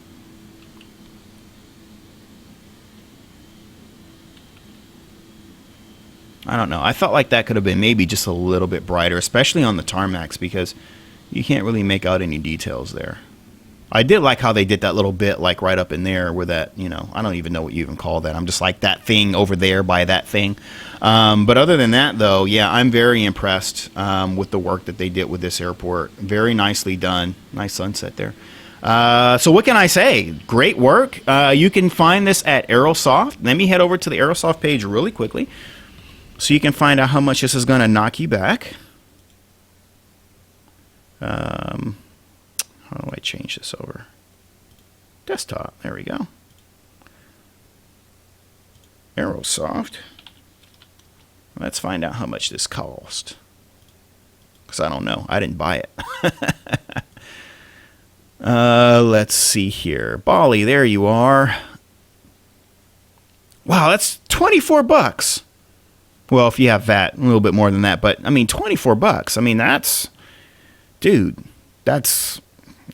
I don't know. I felt like that could have been maybe just a little bit brighter, especially on the tarmacs, because you can't really make out any details there. I did like how they did that little bit, like right up in there where that, you know, I don't even know what you even call that. I'm just like that thing over there by that thing. But other than that, though, yeah, I'm very impressed with the work that they did with this airport. Very nicely done. Nice sunset there. So what can I say? Great work. You can find this at Aerosoft. Let me head over to the Aerosoft page really quickly so you can find out how much this is going to knock you back. How do I change this over? Desktop. There we go. Aerosoft. Let's find out how much this cost. Because I don't know. I didn't buy it. Let's see here. Bali, there you are. Wow, that's 24 bucks. Well, if you have VAT, a little bit more than that. But, I mean, 24 bucks. I mean, that's... Dude, that's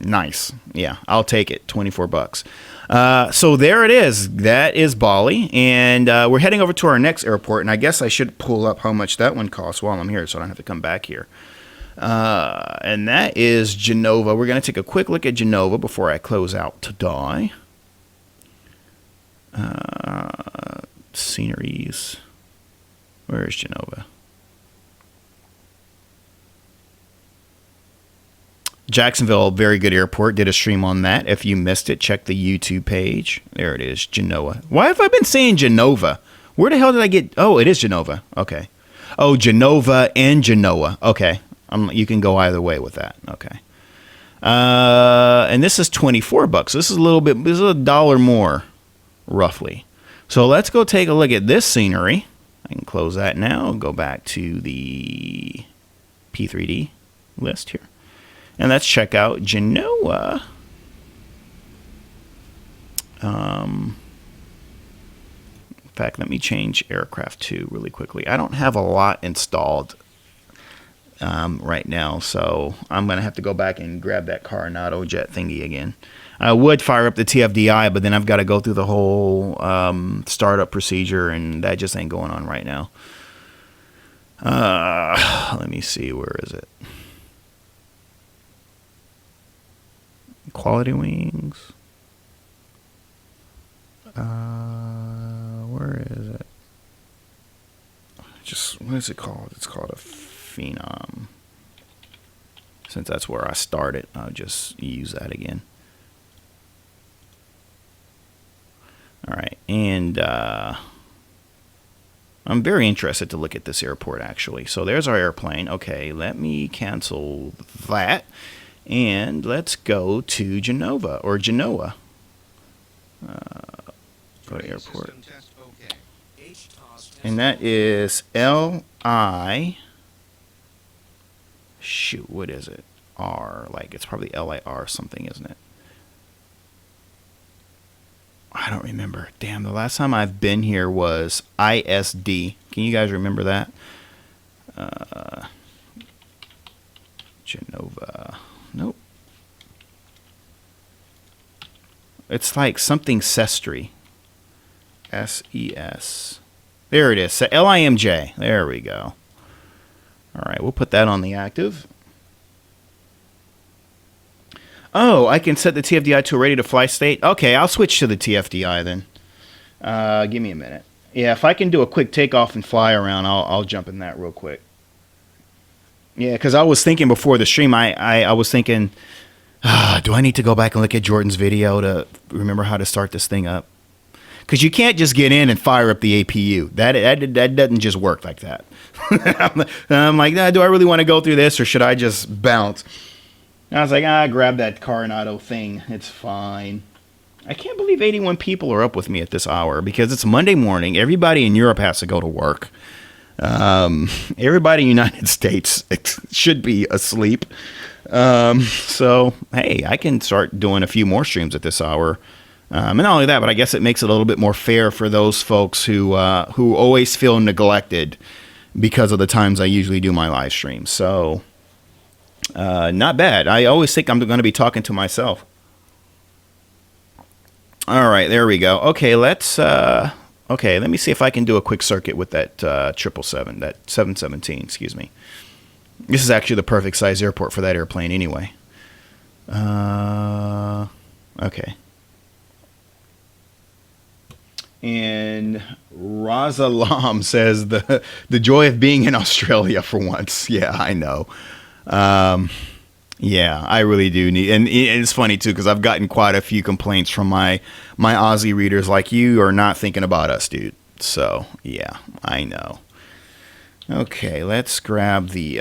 nice. Yeah, I'll take it. 24 bucks. So there it is. That is Bali. And we're heading over to our next airport. And I guess I should pull up how much that one costs while I'm here so I don't have to come back here. And that is Genova. We're going to take a quick look at Genova before I close out today. Sceneries. Where is Genova? Jacksonville, very good airport. Did a stream on that. If you missed it, check the YouTube page. There it is, Genoa. Why have I been saying Genova? Where the hell did I get... Oh, it is Genova. Okay. Oh, Genova and Genoa. Okay. You can go either way with that. Okay. And this is 24 bucks. This is a little bit... This is $1 more, roughly. So let's go take a look at this scenery. I can close that now and go back to the P3D list here. And let's check out Genoa. In fact, let me change aircraft 2 really quickly. I don't have a lot installed right now, so I'm going to have to go back and grab that Coronado jet thingy again. I would fire up the TFDi, but then I've got to go through the whole startup procedure, and that just ain't going on right now. Let me see. Where is it? Quality wings. Where is it? Just, what is it called? It's called a Phenom. Since that's where I started, I'll just use that again. All right, and I'm very interested to look at this airport, actually. So there's our airplane. Okay, let me cancel that. And let's go to Genova, or Genoa. Go to airport. And that is L-I... Shoot, what is it? R, like, it's probably L-I-R something, isn't it? I don't remember. Damn, the last time I've been here was ISD. Can you guys remember that? Genova... Nope. It's like something Sestri. S-E-S. There it is. So L-I-M-J. There we go. All right, we'll put that on the active. Oh, I can set the TFDi to a ready-to-fly state? Okay, I'll switch to the TFDi then. Give me a minute. Yeah, if I can do a quick takeoff and fly around, I'll jump in that real quick. Yeah, because I was thinking before the stream, I was thinking, do I need to go back and look at Jordan's video to remember how to start this thing up? Because you can't just get in and fire up the APU. That doesn't just work like that. I'm like, do I really want to go through this, or should I just bounce? And I was like, grab that Coronado thing. It's fine. I can't believe 81 people are up with me at this hour because it's Monday morning. Everybody in Europe has to go to work. Everybody in the United States should be asleep. So, hey, I can start doing a few more streams at this hour. And not only that, but I guess it makes it a little bit more fair for those folks who always feel neglected because of the times I usually do my live streams. So, not bad. I always think I'm going to be talking to myself. All right, there we go. Okay, let me see if I can do a quick circuit with that 777, that 717, excuse me. This is actually the perfect size airport for that airplane anyway. Okay. And Razalam says the joy of being in Australia for once. Yeah, I know. Yeah, I really do need, and it's funny too because I've gotten quite a few complaints from my Aussie readers, like, you are not thinking about us, dude. So yeah, I know. Okay, let's grab the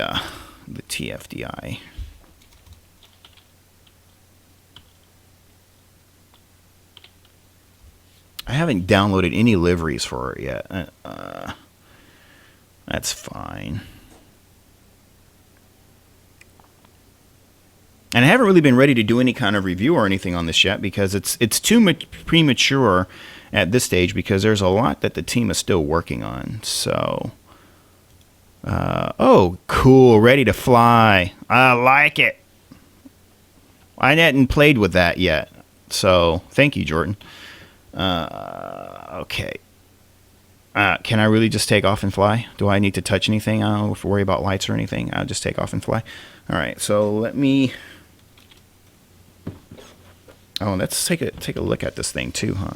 TFDi. I haven't downloaded any liveries for it yet. That's fine. And I haven't really been ready to do any kind of review or anything on this yet because it's too premature at this stage because there's a lot that the team is still working on. So, oh, cool, ready to fly. I like it. I hadn't played with that yet. So, thank you, Jordan. Okay. Can I really just take off and fly? Do I need to touch anything? I don't have to worry about lights or anything. I'll just take off and fly. All right, so let me... Oh, let's take a look at this thing too, huh?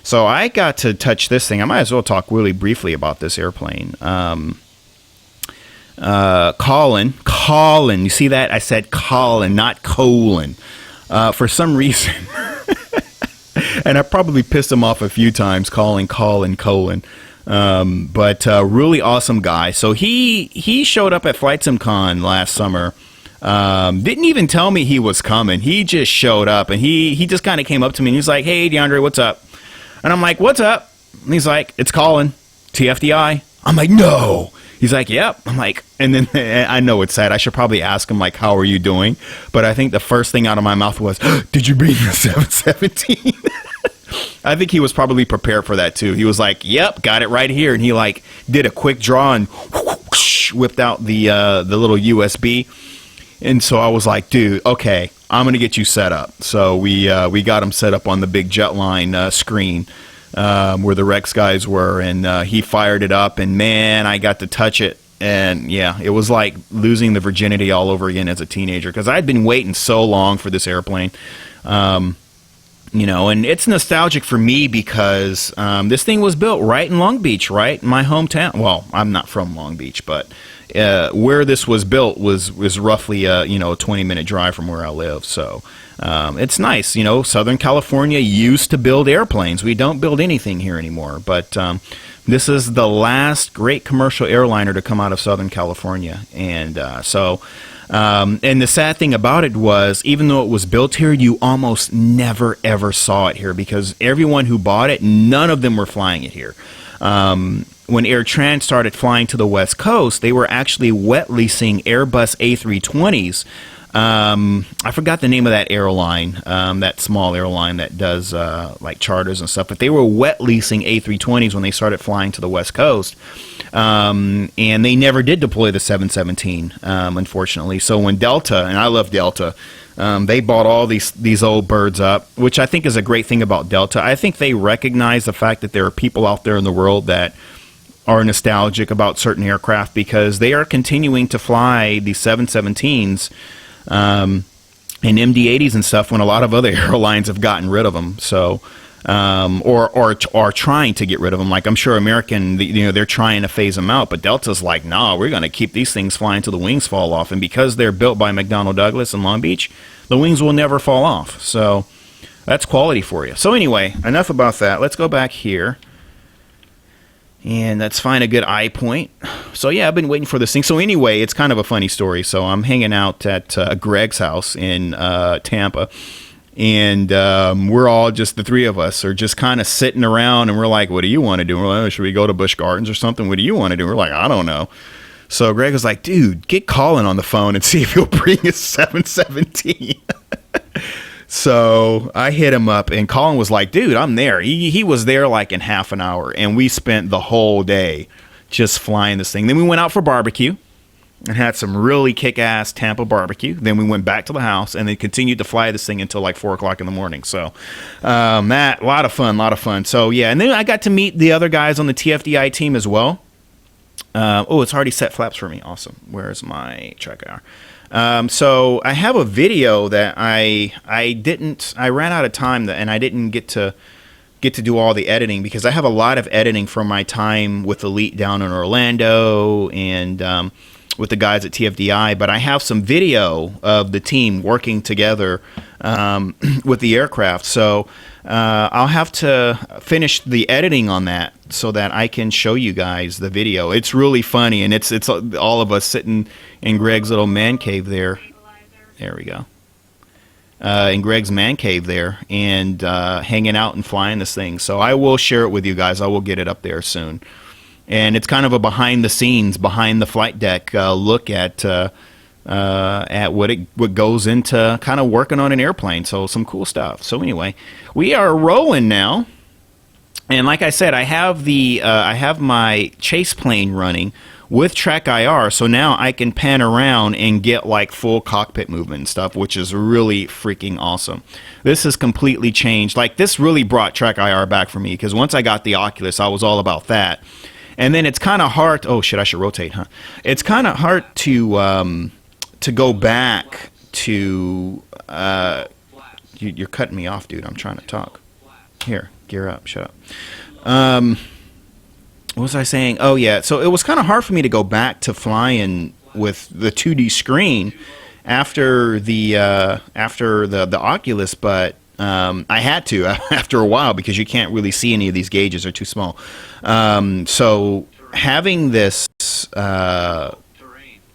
So I got to touch this thing. I might as well talk really briefly about this airplane. Colin. You see that? I said Colin, not colon. For some reason... And I probably pissed him off a few times calling Colin colon. But really awesome guy. So he showed up at Flight SimCon last summer. Didn't even tell me he was coming. He just showed up, and he just kind of came up to me, and he's like, "Hey, DeAndre, what's up?" And I'm like, "What's up?" And he's like, "It's Colin, TFDi." I'm like, "No." He's like, "Yep." I'm like, and then I know it's sad. I should probably ask him, like, "How are you doing?" But I think the first thing out of my mouth was, "Did you bring the 717?" I think he was probably prepared for that too. He was like, "Yep, got it right here," and he like did a quick draw and whoosh, whipped out the little USB. And so I was like, "Dude, okay, I'm gonna get you set up." So we got him set up on the big Jetline screen where the Rex guys were, and he fired it up, and man, I got to touch it, and yeah, it was like losing the virginity all over again as a teenager because I'd been waiting so long for this airplane. You know, and it's nostalgic for me because this thing was built right in Long Beach, right in my hometown. Well, I'm not from Long Beach, but where this was built was roughly a 20-minute drive from where I live. So it's nice. You know, Southern California used to build airplanes. We don't build anything here anymore. But this is the last great commercial airliner to come out of Southern California, and and the sad thing about it was, even though it was built here, you almost never, ever saw it here because everyone who bought it, none of them were flying it here. When Air Trans started flying to the West Coast, they were actually wet leasing Airbus A320s. I forgot the name of that airline, that small airline that does like charters and stuff, but they were wet leasing A320s when they started flying to the West Coast. And they never did deploy the 717, unfortunately. So when Delta, and I love Delta, they bought all these old birds up, which I think is a great thing about Delta. I think they recognize the fact that there are people out there in the world that are nostalgic about certain aircraft because they are continuing to fly the 717s and MD-80s and stuff when a lot of other airlines have gotten rid of them. So or trying to get rid of them. Like I'm sure American, they're trying to phase them out, but Delta's like, no, we're going to keep these things flying till the wings fall off. And because they're built by McDonnell Douglas in Long Beach, the wings will never fall off. So that's quality for you. So anyway, enough about that. Let's go back here. And let's find a good eye point. So yeah, I've been waiting for this thing. So anyway, it's kind of a funny story. So I'm hanging out at Greg's house in Tampa. And we're all just, the three of us are just kind of sitting around, and we're like, what do you want to do? We're like, should we go to Busch Gardens or something? What do you want to do? We're like, I don't know. So Greg was like, dude, get Colin on the phone and see if he'll bring his 717. So I hit him up, and Colin was like, dude, I'm there. He was there like in half an hour, and we spent the whole day just flying this thing. Then we went out for barbecue and had some really kick-ass Tampa barbecue. Then we went back to the house and then continued to fly this thing until like 4 o'clock in the morning. So that, a lot of fun. So yeah, and then I got to meet the other guys on the TFDi team as well. Oh, it's already set flaps for me. Awesome. Where's my track IR? So I have a video that I ran out of time and I didn't get to do all the editing because I have a lot of editing from my time with Elite down in Orlando and with the guys at TFDi, but I have some video of the team working together with the aircraft. So I'll have to finish the editing on that so that I can show you guys the video. It's really funny, and it's all of us sitting in Greg's little man cave there. There we go. In Greg's man cave there, and hanging out and flying this thing. So I will share it with you guys. I will get it up there soon. And it's kind of a behind the scenes, behind the flight deck look at what goes into kind of working on an airplane. So some cool stuff. So anyway, we are rolling now. And like I said, I have my chase plane running with Track IR, so now I can pan around and get like full cockpit movement and stuff, which is really freaking awesome. This has completely changed. Like this really brought Track IR back for me because once I got the Oculus, I was all about that. And then it's kind of hard. Oh shit! I should rotate, huh? It's kind of hard to go back to. You're cutting me off, dude. I'm trying to talk. Here, gear up. Shut up. What was I saying? Oh yeah. So it was kind of hard for me to go back to flying with the 2D screen after the Oculus, but I had to after a while because you can't really see any of these gauges; they're too small. So having this, what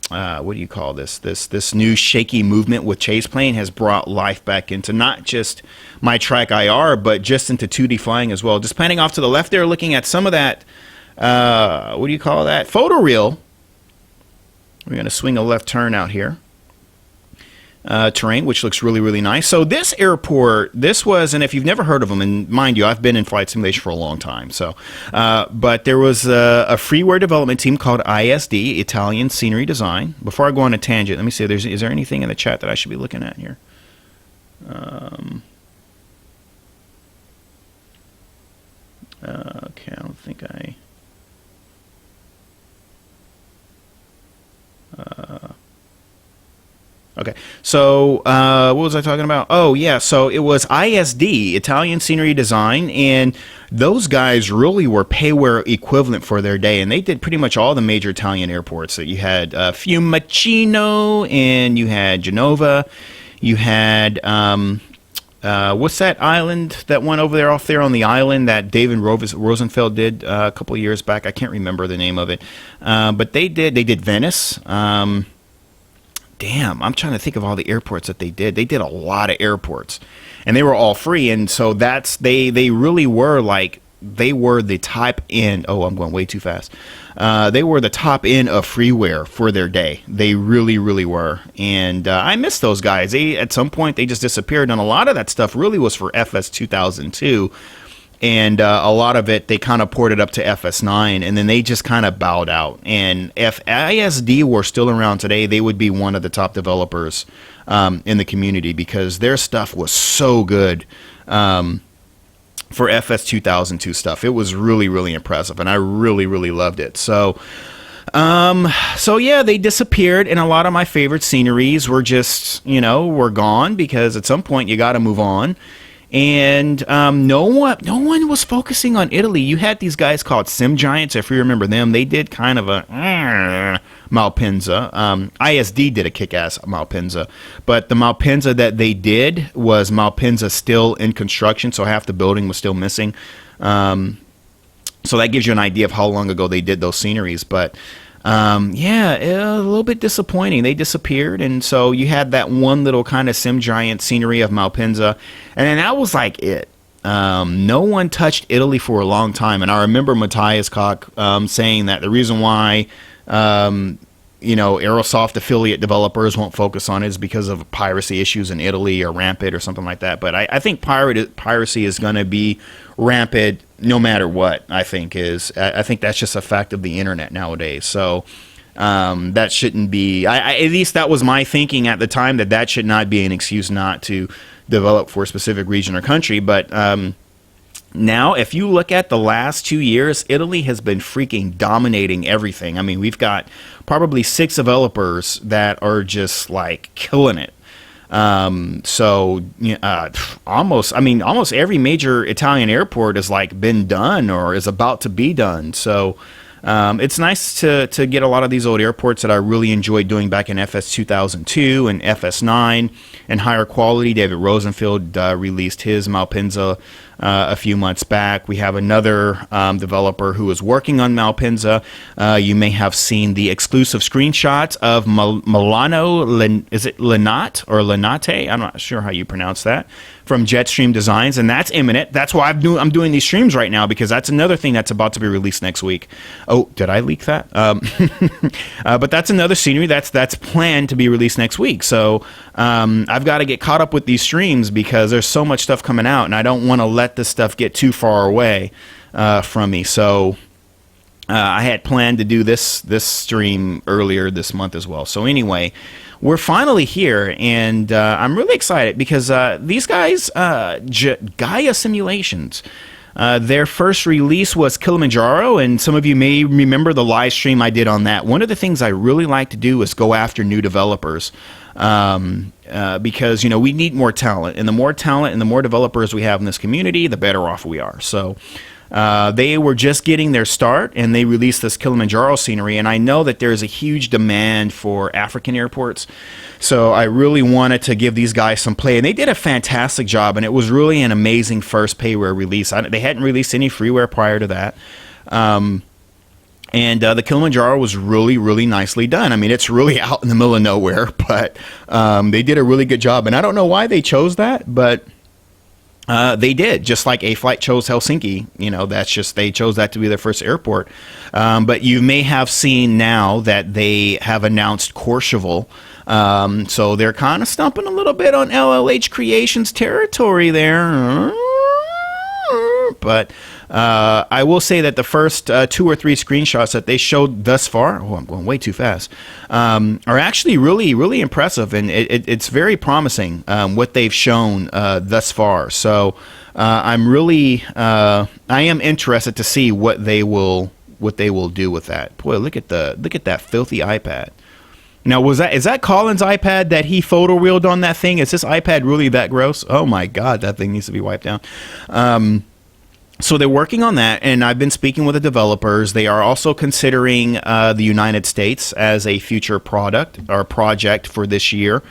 do you call this? This new shaky movement with chase plane has brought life back into not just my Track IR, but just into 2D flying as well. Just panning off to the left there, looking at some of that. What do you call that? Photoreal. We're going to swing a left turn out here. Terrain, which looks really, really nice. So this airport, and if you've never heard of them, and mind you, I've been in flight simulation for a long time, so, but there was a freeware development team called ISD, Italian Scenery Design. Before I go on a tangent, let me see, is there anything in the chat that I should be looking at here? Okay, I don't think I... Okay, so what was I talking about? Oh, yeah, so it was ISD, Italian Scenery Design, and those guys really were payware equivalent for their day, and they did pretty much all the major Italian airports. So you had Fiumicino, and you had Genova, you had, what's that island, that one over there, off there on the island that David Rosenfeld did a couple of years back? I can't remember the name of it, but they did Venice. Damn, I'm trying to think of all the airports that they did. They did a lot of airports, and they were all free. And so they really were like, they were the top end. Oh, I'm going way too fast. They were the top end of freeware for their day. They really, really were. And I miss those guys. At some point, they just disappeared. And a lot of that stuff really was for FS 2002. And a lot of it, they kind of ported up to FS9, and then they just kind of bowed out. And if ISD were still around today, they would be one of the top developers in the community because their stuff was so good for FS 2002 stuff. It was really, really impressive, and I really, really loved it. So yeah, they disappeared, and a lot of my favorite sceneries were just, were gone because at some point you got to move on. And no one was focusing on Italy. You had these guys called Sim Giants, if you remember them. They did kind of a Malpensa. ISD did a kick-ass Malpensa, but the Malpensa that they did was Malpensa still in construction, so half the building was still missing. So that gives you an idea of how long ago they did those sceneries. But yeah, a little bit disappointing. They disappeared, and so you had that one little kind of Sim Giant scenery of Malpensa, and then that was like it. No one touched Italy for a long time, and I remember Matthias Koch saying that the reason why Aerosoft affiliate developers won't focus on it is because of piracy issues in Italy or rampant or something like that. But I think piracy is going to be rampant no matter what. I think that's just a fact of the internet nowadays. So that shouldn't be. At least that was my thinking at the time, that should not be an excuse not to develop for a specific region or country. But now, if you look at the last 2 years, Italy has been freaking dominating everything. I mean, we've got probably 6 developers that are just like killing it. Almost every major Italian airport has like been done or is about to be done. So it's nice to get a lot of these old airports that I really enjoyed doing back in FS 2002 and FS9 and higher quality. David Rosenfield released his Malpensa a few months back. We have another developer who is working on Malpensa. You may have seen the exclusive screenshots of Milano. Is it Linate or Linate? I'm not sure how you pronounce that. From Jetstream Designs, and that's imminent. That's why I'm doing these streams right now, because that's another thing that's about to be released next week. Oh, did I leak that? But that's another scenery that's planned to be released next week. So I've got to get caught up with these streams because there's so much stuff coming out, and I don't want to let this stuff get too far away from me. So I had planned to do this stream earlier this month as well. So anyway, we're finally here, and I'm really excited because these guys, Gaia Simulations, their first release was Kilimanjaro, and some of you may remember the live stream I did on that. One of the things I really like to do is go after new developers because, we need more talent, and the more talent and the more developers we have in this community, the better off we are. So they were just getting their start, and they released this Kilimanjaro scenery, and I know that there's a huge demand for African airports, so I really wanted to give these guys some play, and they did a fantastic job, and it was really an amazing first payware release. They hadn't released any freeware prior to that, and the Kilimanjaro was really, really nicely done. I mean, it's really out in the middle of nowhere, but they did a really good job, and I don't know why they chose that, but they did, just like A-Flight chose Helsinki. That's just, they chose that to be their first airport. But you may have seen now that they have announced Courchevel. So they're kind of stumping a little bit on LLH Creations territory there. But I will say that the first 2 or 3 screenshots that they showed thus far, I'm going way too fast, are actually really, really impressive, and it's very promising what they've shown thus far. So I'm really, I am interested to see what they will do with that. Boy, look at that filthy iPad. Now, is that Colin's iPad that he photo reeled on that thing? Is this iPad really that gross? Oh my God, that thing needs to be wiped down. So they're working on that, and I've been speaking with the developers. They are also considering the United States as a future product or project for this year.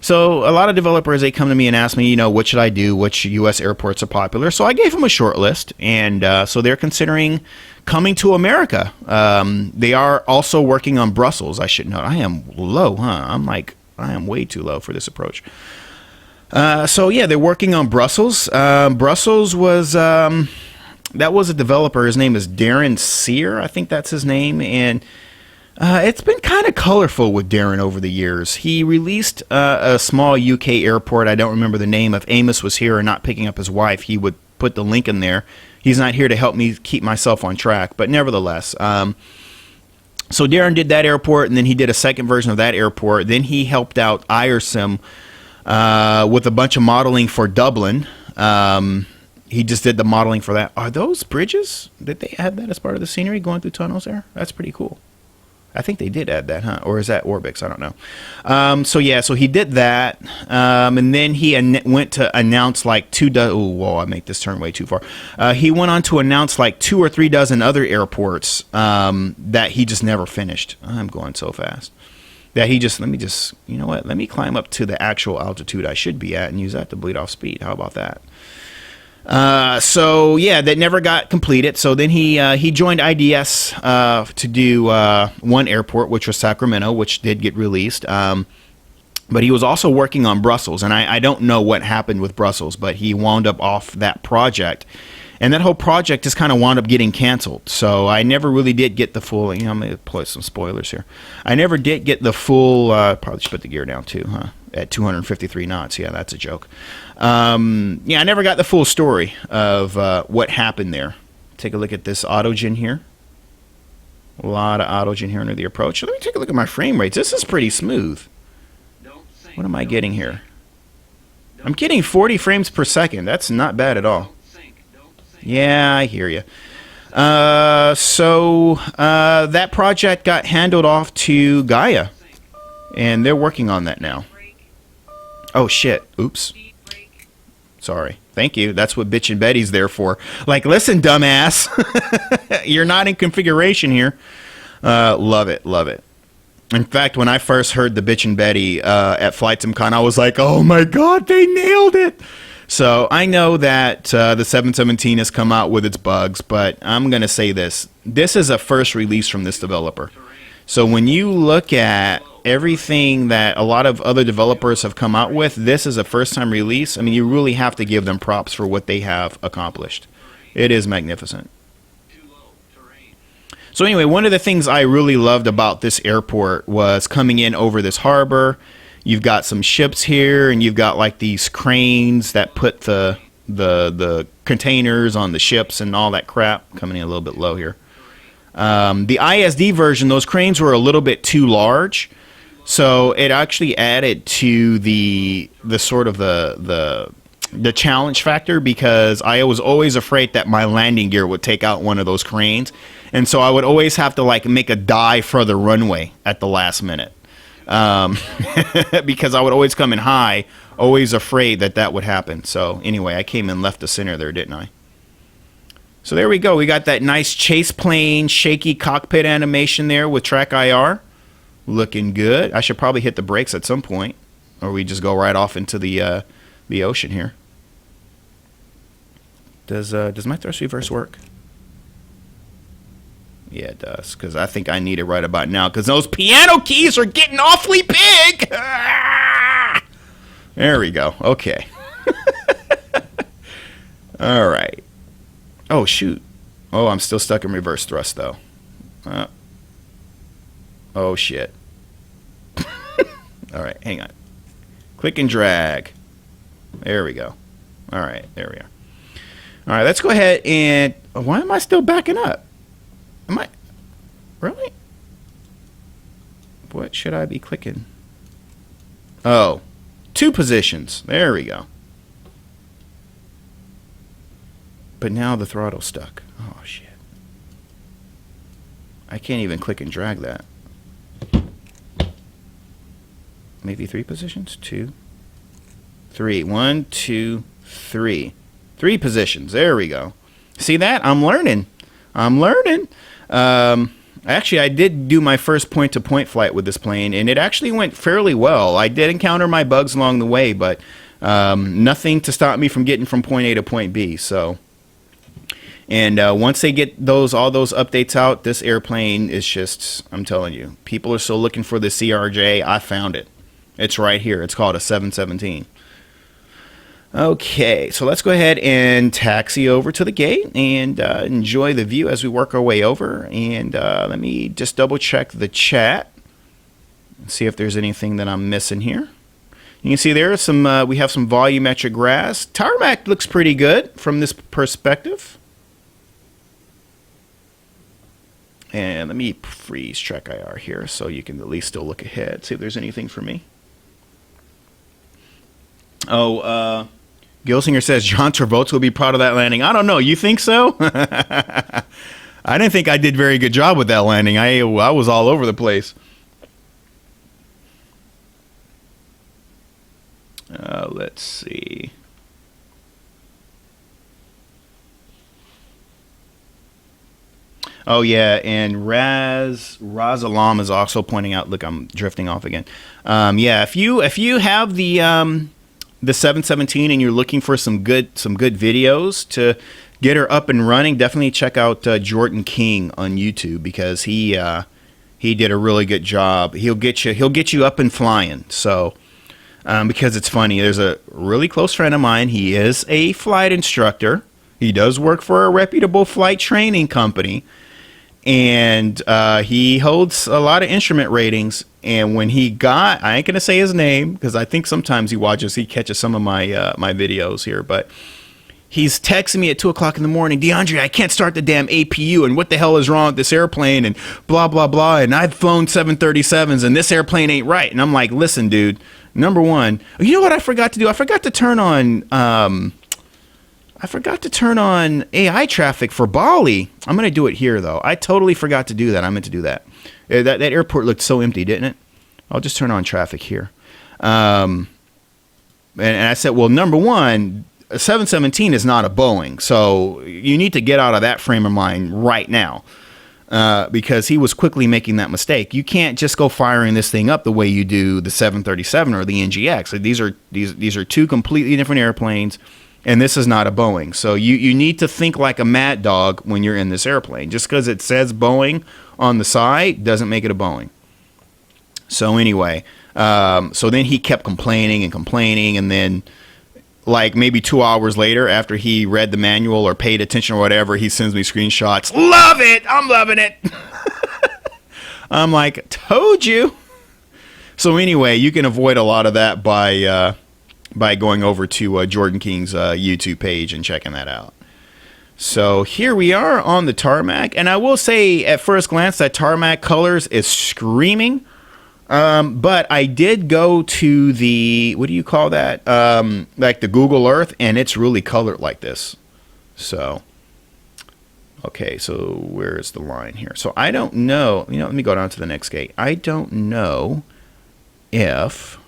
So a lot of developers, they come to me and ask me, what should I do? Which U.S. airports are popular? So I gave them a short list, and so they're considering coming to America. They are also working on Brussels. I should note. I am low, huh? I am way too low for this approach. So yeah, they're working on Brussels. Brussels was... that was a developer. His name is Darren Sear. I think that's his name. And it's been kind of colorful with Darren over the years. He released a small UK airport. I don't remember the name. If Amos was here and not picking up his wife, he would put the link in there. He's not here to help me keep myself on track. But nevertheless, so Darren did that airport, and then he did a second version of that airport. Then he helped out IRSIM with a bunch of modeling for Dublin. He just did the modeling for that. Are those bridges? Did they add that as part of the scenery going through tunnels there? That's pretty cool. I think they did add that, huh? Or is that Orbix? I don't know. So he did that, and then he went to announce like I make this turn way too far. He went on to announce like 2 or 3 dozen other airports that he just never finished. I'm going so fast that let me climb up to the actual altitude I should be at and use that to bleed off speed. How about that? That never got completed. So then he joined IDS to do one airport, which was Sacramento, which did get released. But he was also working on Brussels, and I don't know what happened with Brussels, but he wound up off that project. And that whole project just kind of wound up getting canceled. So I never really did get the full, I'm going to play some spoilers here. I never did get the full, probably should put the gear down too, huh? At 253 knots. Yeah, that's a joke. I never got the full story of what happened there. Take a look at this autogen here. A lot of autogen here under the approach. Let me take a look at my frame rates. This is pretty smooth. What am I getting here? I'm getting 40 frames per second. That's not bad at all. Yeah, I hear you. That project got handed off to Gaia, and they're working on that now. Oh, shit. Oops. Sorry. Thank you. That's what Bitch and Betty's there for. Like, listen, dumbass. You're not in configuration here. Love it. Love it. In fact, when I first heard the Bitch and Betty at Flight SimCon, I was like, oh, my God, they nailed it. So I know that the 717 has come out with its bugs, but I'm going to say this. This is a first release from this developer. So when you look at everything that a lot of other developers have come out with, this is a first-time release. I mean, you really have to give them props for what they have accomplished. It is magnificent. So anyway, one of the things I really loved about this airport was coming in over this harbor. You've got some ships here, and you've got like these cranes that put the containers on the ships and all that crap. Coming in a little bit low here. The ISD version, those cranes were a little bit too large, so it actually added to the sort of the challenge factor, because I was always afraid that my landing gear would take out one of those cranes, and so I would always have to like make a dive for the runway at the last minute. Because I would always come in high, always afraid that would happen. So anyway, I came in left to center there, didn't I? So there we go. We got that nice chase plane, shaky cockpit animation there with track IR. Looking good. I should probably hit the brakes at some point, or we just go right off into the ocean here. Does my thrust reverse work? Yeah, it does, because I think I need it right about now, because those piano keys are getting awfully big. There we go. Okay. All right. Oh, shoot. Oh, I'm still stuck in reverse thrust, though. Oh, shit. All right, hang on. Click and drag. There we go. All right, there we are. All right, let's go ahead and... Why am I still backing up? Am I... Really? What should I be clicking? Oh. 2 positions. There we go. But now the throttle's stuck. Oh, shit. I can't even click and drag that. Maybe 3 positions? 2, 3. 1, 2, 3. 3 positions. There we go. See that? I'm learning. Actually, I did do my first point-to-point flight with this plane, and it actually went fairly well. I did encounter my bugs along the way, but nothing to stop me from getting from point A to point B. So, and once they get all those updates out, this airplane is just, I'm telling you, people are still looking for the CRJ. I found it. It's right here. It's called a 717. Okay, so let's go ahead and taxi over to the gate and enjoy the view as we work our way over. And let me just double check the chat and see if there's anything that I'm missing here. You can see there is some. We have some volumetric grass. Tarmac looks pretty good from this perspective. And let me freeze track IR here so you can at least still look ahead, see if there's anything for me. Oh, Gilsinger says John Travolta will be proud of that landing. I don't know. You think so? I didn't think I did very good job with that landing. I was all over the place. Let's see. Oh yeah, and Raz Alam is also pointing out. Look, I'm drifting off again. Yeah, if you have the 717 and you're looking for some good videos to get her up and running, definitely check out Jordan King on YouTube, because he did a really good job. He'll get you up and flying. So because it's funny, there's a really close friend of mine. He is a flight instructor. He does work for a reputable flight training company. And he holds a lot of instrument ratings. And when he got, I ain't gonna say his name because I think sometimes he catches some of my my videos here, but he's texting me at 2:00 in the morning, DeAndre, I can't start the damn APU, and what the hell is wrong with this airplane, and blah blah blah, and I've flown 737s, and this airplane ain't right. And I'm like, listen, dude. Number one, you know what I forgot to do? I forgot to turn on AI traffic for Bali. I'm going to do it here, though. I totally forgot to do that. I meant to do that. That airport looked so empty, didn't it? I'll just turn on traffic here. And I said, well, number one, a 717 is not a Boeing. So you need to get out of that frame of mind right now. Because he was quickly making that mistake. You can't just go firing this thing up the way you do the 737 or the NGX. These are two completely different airplanes. And this is not a Boeing. So you need to think like a mad dog when you're in this airplane. Just because it says Boeing on the side doesn't make it a Boeing. So anyway, so then he kept complaining, and then like maybe 2 hours later, after he read the manual or paid attention or whatever, he sends me screenshots. Love it! I'm loving it! I'm like, told you! So anyway, you can avoid a lot of that by going over to Jordan King's YouTube page and checking that out. So here we are on the tarmac, and I will say at first glance that tarmac colors is screaming, but I did go to the, what do you call that, like the Google Earth, and it's really colored like this. So okay, so where is the line here? So I don't know, let me go down to the next gate. I don't know if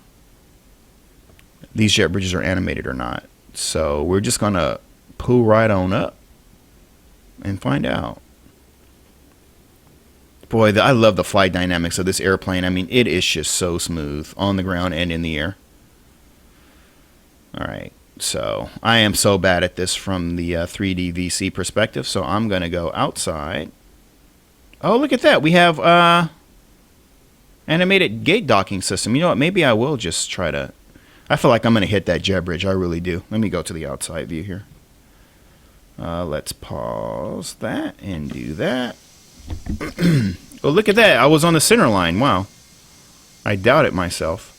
these jet bridges are animated or not. So we're just going to pull right on up and find out. Boy, I love the flight dynamics of this airplane. I mean, it is just so smooth on the ground and in the air. All right, so I am so bad at this from the 3D VC perspective, so I'm going to go outside. Oh, look at that. We have animated gate docking system. You know what? Maybe I will just try to... I feel like I'm going to hit that jet bridge. I really do. Let me go to the outside view here. Let's pause that and do that. Oh, look at that. I was on the center line. Wow. I doubt it myself.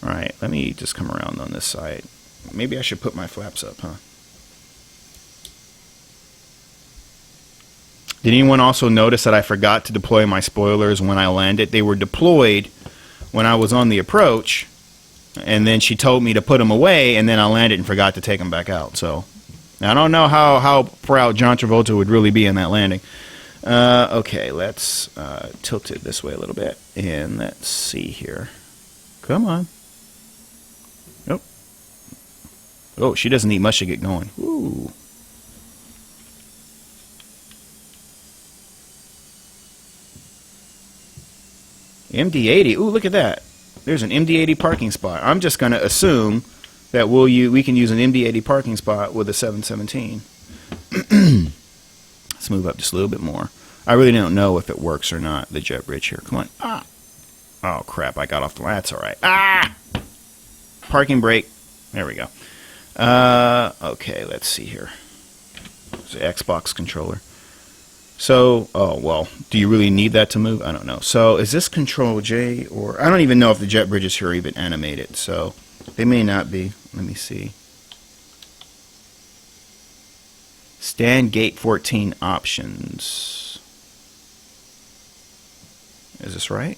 All right. Let me just come around on this side. Maybe I should put my flaps up, huh? Did anyone also notice that I forgot to deploy my spoilers when I landed? They were deployed when I was on the approach. And then she told me to put them away, and then I landed and forgot to take them back out. So I don't know how proud John Travolta would really be in that landing. Okay, let's tilt it this way a little bit, and let's see here. Come on. Nope. Oh, she doesn't need much to get going. Ooh. MD-80. Ooh, look at that. There's an MD-80 parking spot. I'm just going to assume that we can use an MD-80 parking spot with a 717. Let's move up just a little bit more. I really don't know if it works or not, the jet bridge here. Come on. Ah. Oh, crap. I got off the line. That's all right. Ah! Parking brake. There we go. Okay, let's see here. It's an Xbox controller. So, oh, well, do you really need that to move? I don't know. So, is this Control J or... I don't even know if the jet bridges here are even animated, so they may not be. Let me see. Stand Gate 14 options. Is this right?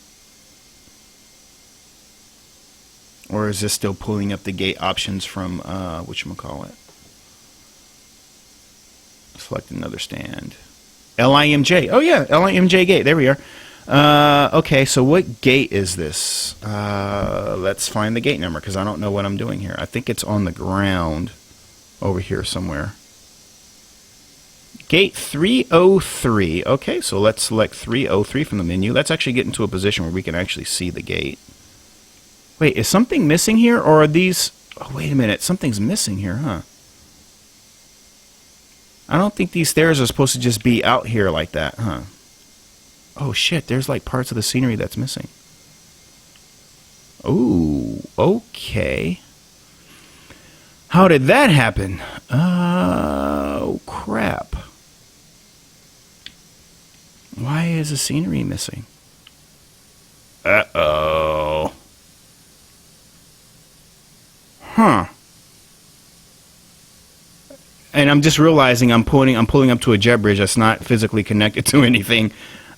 Or is this still pulling up the gate options from, whatchamacallit? select another stand. LIMJ. Oh, yeah, LIMJ gate. There we are. Okay, so what gate is this? Let's find the gate number because I don't know what I'm doing here. I think it's on the ground over here somewhere. Gate 303. Okay, so let's select 303 from the menu. Let's actually get into a position where we can actually see the gate. Wait, is something missing here, or are these... Oh, wait a minute. Something's missing here, huh? I don't think these stairs are supposed to just be out here like that, huh? Oh, shit. There's, like, parts of the scenery that's missing. Ooh, okay. How did that happen? Oh, crap. Why is the scenery missing? Uh-oh. Huh. And I'm just realizing I'm pulling up to a jet bridge that's not physically connected to anything.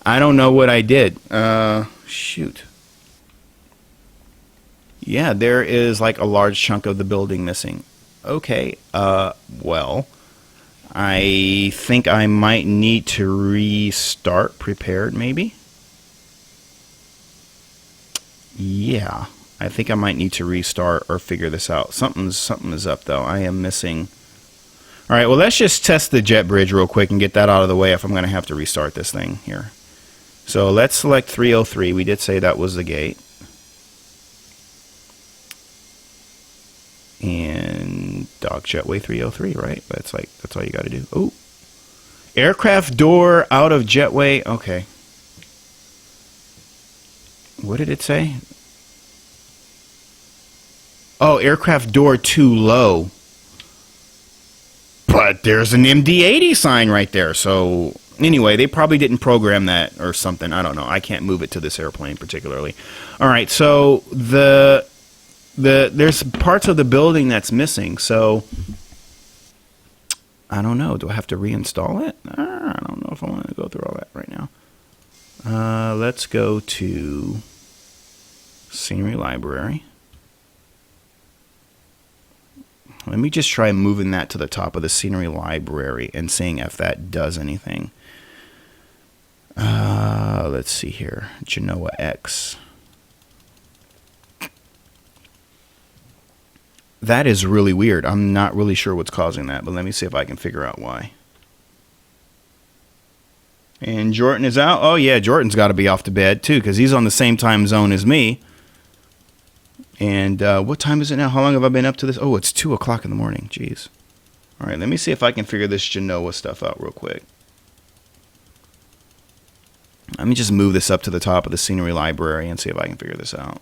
I don't know what I did. Shoot. Yeah, there is like a large chunk of the building missing. Okay, well, I think I might need to restart prepared, maybe? Yeah, I think I might need to restart or figure this out. Something is up, though. I am missing... All right, well, let's just test the jet bridge real quick and get that out of the way if I'm going to have to restart this thing here. So let's select 303. We did say that was the gate. And dock jetway 303, right? That's all you got to do. Oh, aircraft door out of jetway. Okay. What did it say? Oh, aircraft door too low. But there's an MD-80 sign right there. So anyway, they probably didn't program that or something. I don't know. I can't move it to this airplane particularly. All right, so there's parts of the building that's missing. So I don't know. Do I have to reinstall it? I don't know if I want to go through all that right now. Let's go to Scenery Library. Let me just try moving that to the top of the Scenery Library and seeing if that does anything. Let's see here. Genoa X. That is really weird. I'm not really sure what's causing that, but let me see if I can figure out why. And Jordan is out. Oh, yeah, Jordan's got to be off to bed, too, because he's on the same time zone as me. And what time is it now? How long have I been up to this? Oh, it's 2 o'clock in the morning. Jeez. All right, let me see if I can figure this Genoa stuff out real quick. Let me just move this up to the top of the Scenery Library and see if I can figure this out.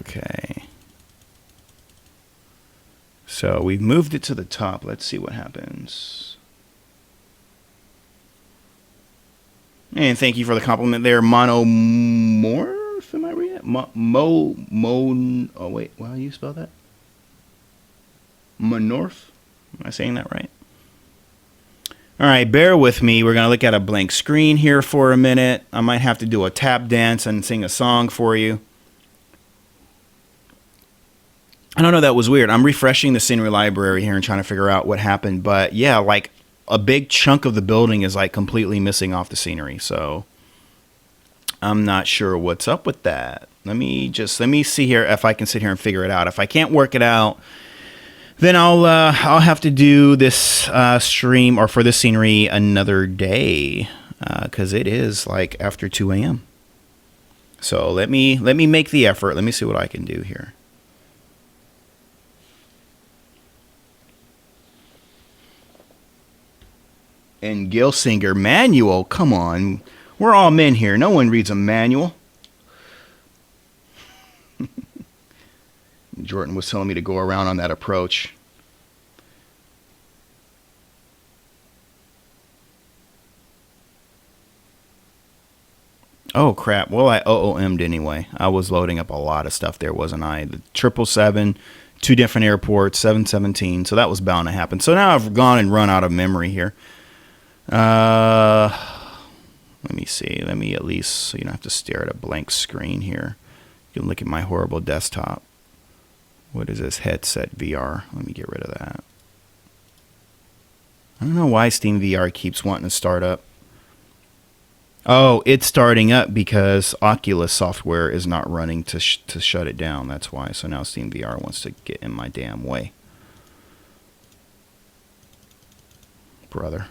Okay. So we've moved it to the top. Let's see what happens. And thank you for the compliment there, Monomorph. Am I reading it? Oh, wait. How do you spell that? Monorph? Am I saying that right? All right, bear with me. We're going to look at a blank screen here for a minute. I might have to do a tap dance and sing a song for you. I don't know, that was weird. I'm refreshing the Scenery Library here and trying to figure out what happened. But yeah, like a big chunk of the building is like completely missing off the scenery. So I'm not sure what's up with that. Let me see here if I can sit here and figure it out. If I can't work it out, then I'll have to do this stream or for this scenery another day because it is like after 2 a.m. So let me make the effort. Let me see what I can do here. And Gilsinger, manual, come on. We're all men here. No one reads a manual. Jordan was telling me to go around on that approach. Oh, crap. Well, I OOM'd anyway. I was loading up a lot of stuff there, wasn't I? The 777, 2 different airports, 717. So that was bound to happen. So now I've gone and run out of memory here. Let me see. Let me at least, so you don't have to stare at a blank screen here. You can look at my horrible desktop. What is this? Headset VR. Let me get rid of that. I don't know why Steam VR keeps wanting to start up. Oh, it's starting up because Oculus software is not running to shut it down. That's why. So now Steam VR wants to get in my damn way. Brother.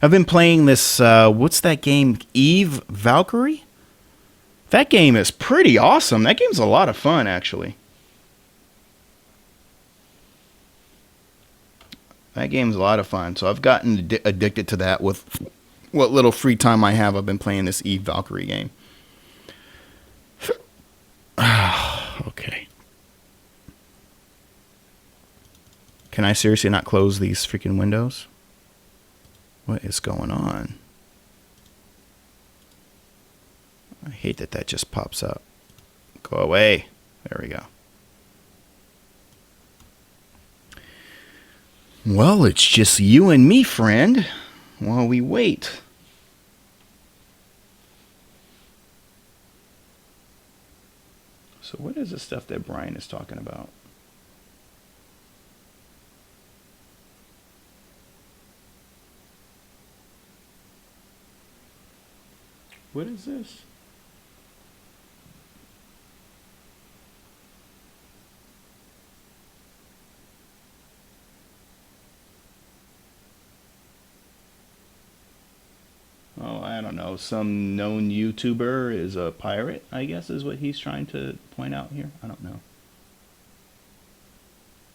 I've been playing this, what's that game? Eve Valkyrie? That game is pretty awesome. That game's a lot of fun, actually. That game's a lot of fun. So I've gotten addicted to that with what little free time I have. I've been playing this Eve Valkyrie game. Okay. Can I seriously not close these freaking windows? What is going on? I hate that that just pops up. Go away. There we go. Well, it's just you and me, friend, while we wait. So what is the stuff that Brian is talking about? What is this? Oh, I don't know. Some known YouTuber is a pirate, I guess, is what he's trying to point out here. I don't know.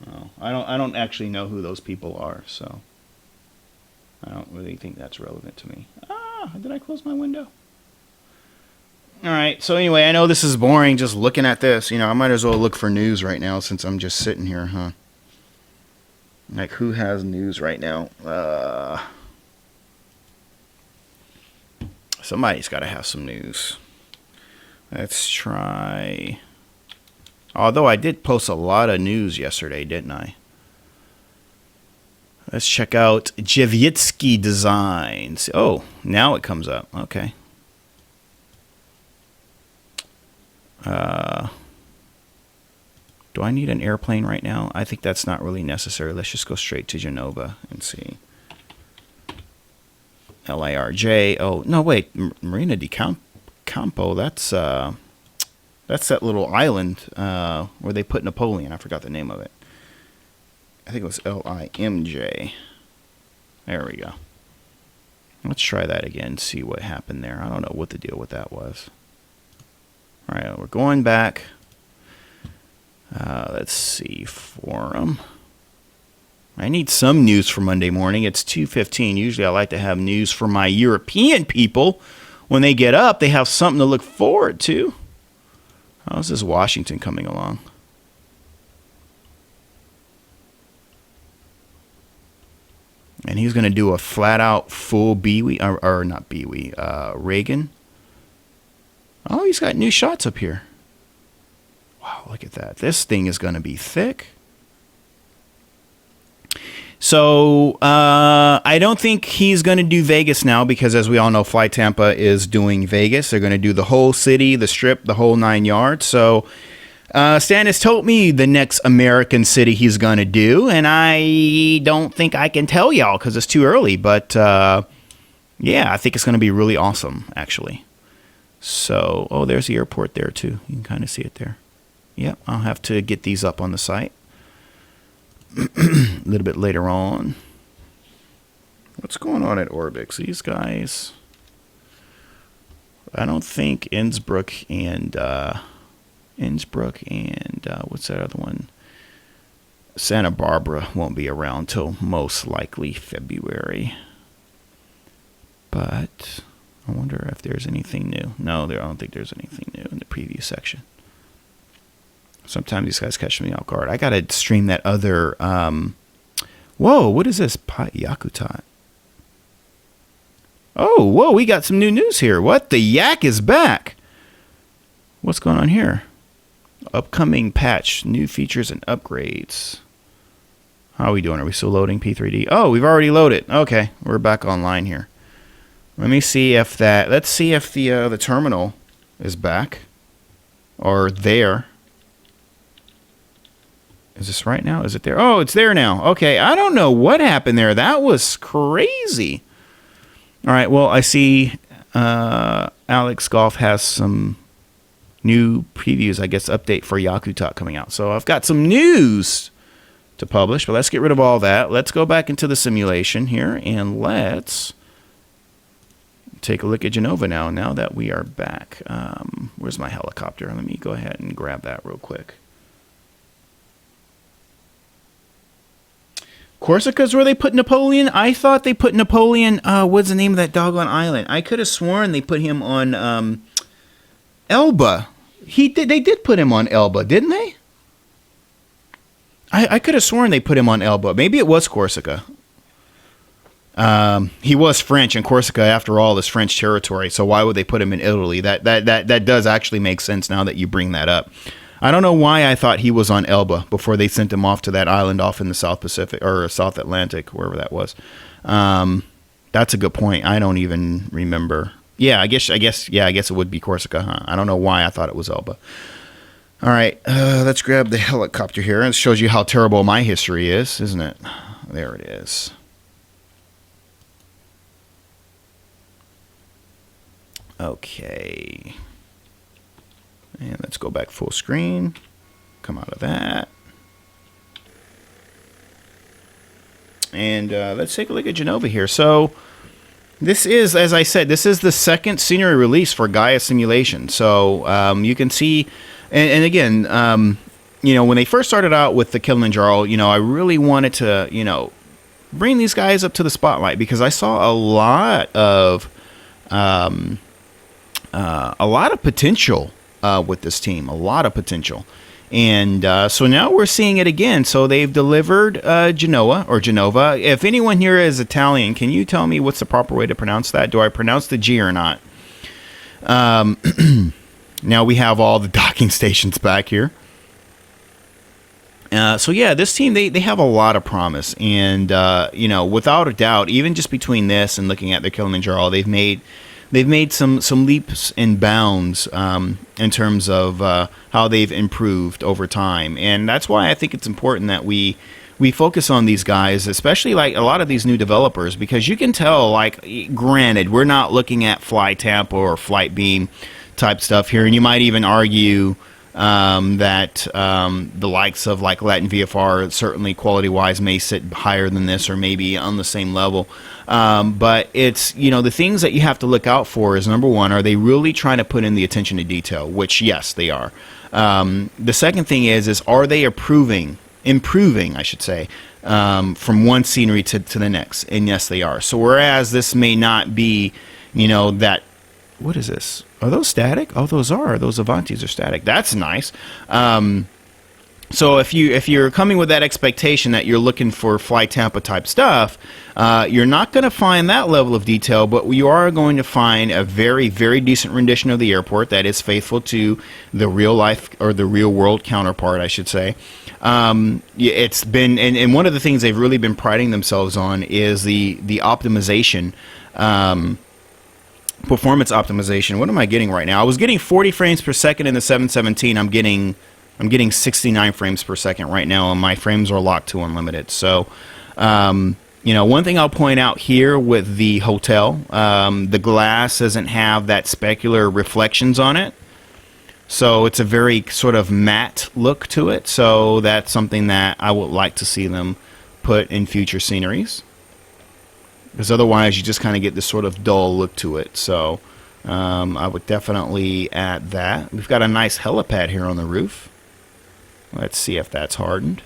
Oh, I don't actually know who those people are, so I don't really think that's relevant to me. Ah, did I close my window? All right. So anyway, I know this is boring just looking at this. You know, I might as well look for news right now since I'm just sitting here, huh? Like, who has news right now? Somebody's got to have some news. Let's try. Although I did post a lot of news yesterday, didn't I? Let's check out Jevitsky Designs. Oh, now it comes up. Okay. Do I need an airplane right now? I think that's not really necessary. Let's just go straight to Genova and see. LIRJ. Oh, no, wait. Marina di Campo. That's that little island where they put Napoleon. I forgot the name of it. I think it was LIMJ. There we go. Let's try that again, see what happened there. I don't know what the deal with that was. All right, we're going back. Let's see, forum. I need some news for Monday morning. It's 2:15. Usually I like to have news for my European people. When they get up, they have something to look forward to. How's this Washington coming along? And he's going to do a flat-out full Beewee, or not Beewee, Reagan. Oh, he's got new shots up here. Wow, look at that. This thing is going to be thick. So, I don't think he's going to do Vegas now because, as we all know, Fly Tampa is doing Vegas. They're going to do the whole city, the strip, the whole 9 yards. So, Stan has told me the next American city he's going to do, and I don't think I can tell y'all because it's too early. But, yeah, I think it's going to be really awesome, actually. So, oh, there's the airport there, too. You can kind of see it there. Yep, I'll have to get these up on the site a little bit later on. What's going on at Orbix? These guys, I don't think Innsbruck and what's that other one? Santa Barbara won't be around till most likely February. But I wonder if there's anything new. No, I don't think there's anything new in the preview section. Sometimes these guys catch me off guard. I gotta stream that other. Whoa, what is this? Yakutat. Oh, whoa, we got some new news here. What? The Yak is back. What's going on here? Upcoming patch, new features and upgrades. How are we doing? Are we still loading P3D? Oh, we've already loaded. Okay, we're back online here. Let me see if that. Let's see if the terminal is back or there. Is this right now? Is it there? Oh, it's there now. Okay, I don't know what happened there. That was crazy. All right, well, I see Alex Golf has some new previews, I guess, update for Yakutat coming out. So I've got some news to publish, but let's get rid of all that. Let's go back into the simulation here, and let's take a look at Genova now that we are back. Where's my helicopter? Let me go ahead and grab that real quick. Corsica's where they put Napoleon? I thought they put Napoleon, what's the name of that doggone island? I could have sworn they put him on Elba. They did put him on Elba, didn't they? I could have sworn they put him on Elba. Maybe it was Corsica. He was French, and Corsica, after all, is French territory, so why would they put him in Italy? That does actually make sense now that you bring that up. I don't know why I thought he was on Elba before they sent him off to that island off in the South Pacific or South Atlantic, wherever that was. That's a good point. I don't even remember. Yeah, I guess it would be Corsica, huh? I don't know why I thought it was Elba. All right, let's grab the helicopter here. It shows you how terrible my history is, isn't it? There it is. Okay. And let's go back full screen. Come out of that. And let's take a look at Genova here. So this is, as I said, this is the second scenery release for Gaia Simulation. So you can see, and again, when they first started out with the Kilimanjaro, I really wanted to, bring these guys up to the spotlight because I saw a lot of potential with this team, a lot of potential. And so now we're seeing it again. So they've delivered Genoa or Genova. If anyone here is Italian, can you tell me what's the proper way to pronounce that? Do I pronounce the G or not? Now we have all the docking stations back here. So yeah, this team, they have a lot of promise. And, without a doubt, even just between this and looking at the Kilimanjaro, they've made some leaps and bounds in terms of how they've improved over time. And that's why I think it's important that we focus on these guys, especially like a lot of these new developers, because you can tell, like, granted, we're not looking at Fly Tampa or Flight Beam type stuff here. And you might even argue that the likes of like Latin VFR certainly quality-wise may sit higher than this or maybe on the same level. But it's, the things that you have to look out for is, number one, are they really trying to put in the attention to detail? Which, yes, they are. The second thing is are they improving, I should say, from one scenery to the next? And yes, they are. So whereas this may not be, that, what is this? Are those static? Oh, those are. Those Avantis are static. That's nice. So if you're coming with that expectation that you're looking for Fly Tampa type stuff, you're not going to find that level of detail, but you are going to find a very, very decent rendition of the airport that is faithful to the real life or the real world counterpart, I should say. It's been, and one of the things they've really been priding themselves on is the optimization. Performance optimization. What am I getting right now? I was getting 40 frames per second in the 717. I'm getting 69 frames per second right now, and my frames are locked to unlimited. So, one thing I'll point out here with the hotel, the glass doesn't have that specular reflections on it. So it's a very sort of matte look to it. So that's something that I would like to see them put in future sceneries. Because otherwise you just kind of get this sort of dull look to it. So I would definitely add that. We've got a nice helipad here on the roof. Let's see if that's hardened.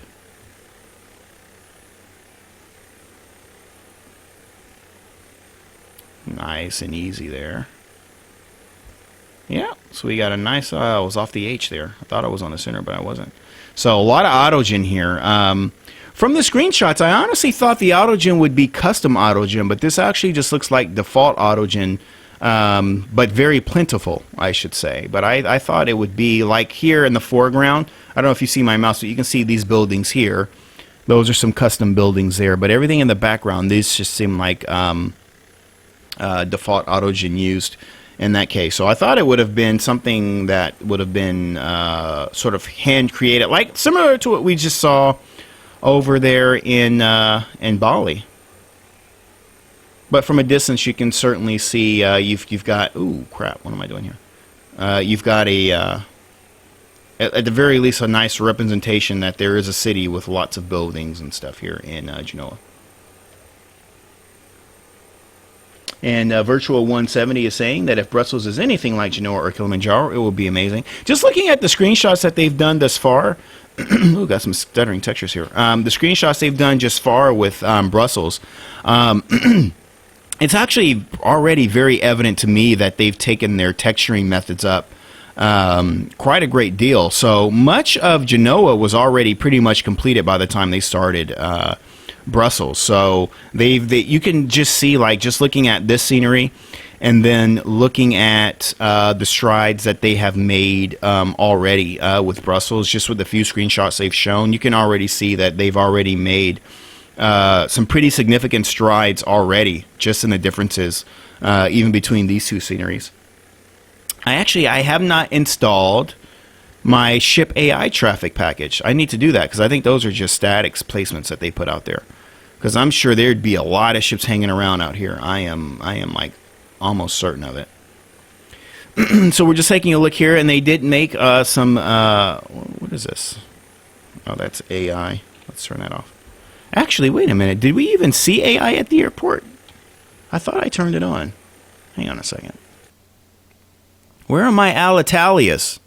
Nice and easy there. Yeah, so we got a nice, I was off the H there. I thought I was on the center, but I wasn't. So a lot of autogen here. From the screenshots, I honestly thought the autogen would be custom autogen, but this actually just looks like default autogen, but very plentiful, I should say. But I thought it would be like here in the foreground. I don't know if you see my mouse, but you can see these buildings here. Those are some custom buildings there. But everything in the background, these just seem like default autogen used in that case. So I thought it would have been something that would have been sort of hand created, like similar to what we just saw over there in Bali. But from a distance, you can certainly see you've got. Ooh, crap! What am I doing here? You've got at the very least, a nice representation that there is a city with lots of buildings and stuff here in Genoa. And Virtual 170 is saying that if Brussels is anything like Genoa or Kilimanjaro, it will be amazing. Just looking at the screenshots that they've done thus far, ooh, got some stuttering textures here. The screenshots they've done just far with Brussels, it's actually already very evident to me that they've taken their texturing methods up quite a great deal. So much of Genoa was already pretty much completed by the time they started Brussels. So you can just see, like, just looking at this scenery and then looking at the strides that they have made already with Brussels, just with the few screenshots they've shown, you can already see that they've already made some pretty significant strides already, just in the differences even between these two sceneries. I have not installed my ship AI traffic package. I need to do that because I think those are just static placements that they put out there. Because I'm sure there'd be a lot of ships hanging around out here. I am like almost certain of it. So we're just taking a look here, and they did make some. What is this? Oh, that's AI. Let's turn that off. Actually, wait a minute. Did we even see AI at the airport? I thought I turned it on. Hang on a second. Where are my Alitalias?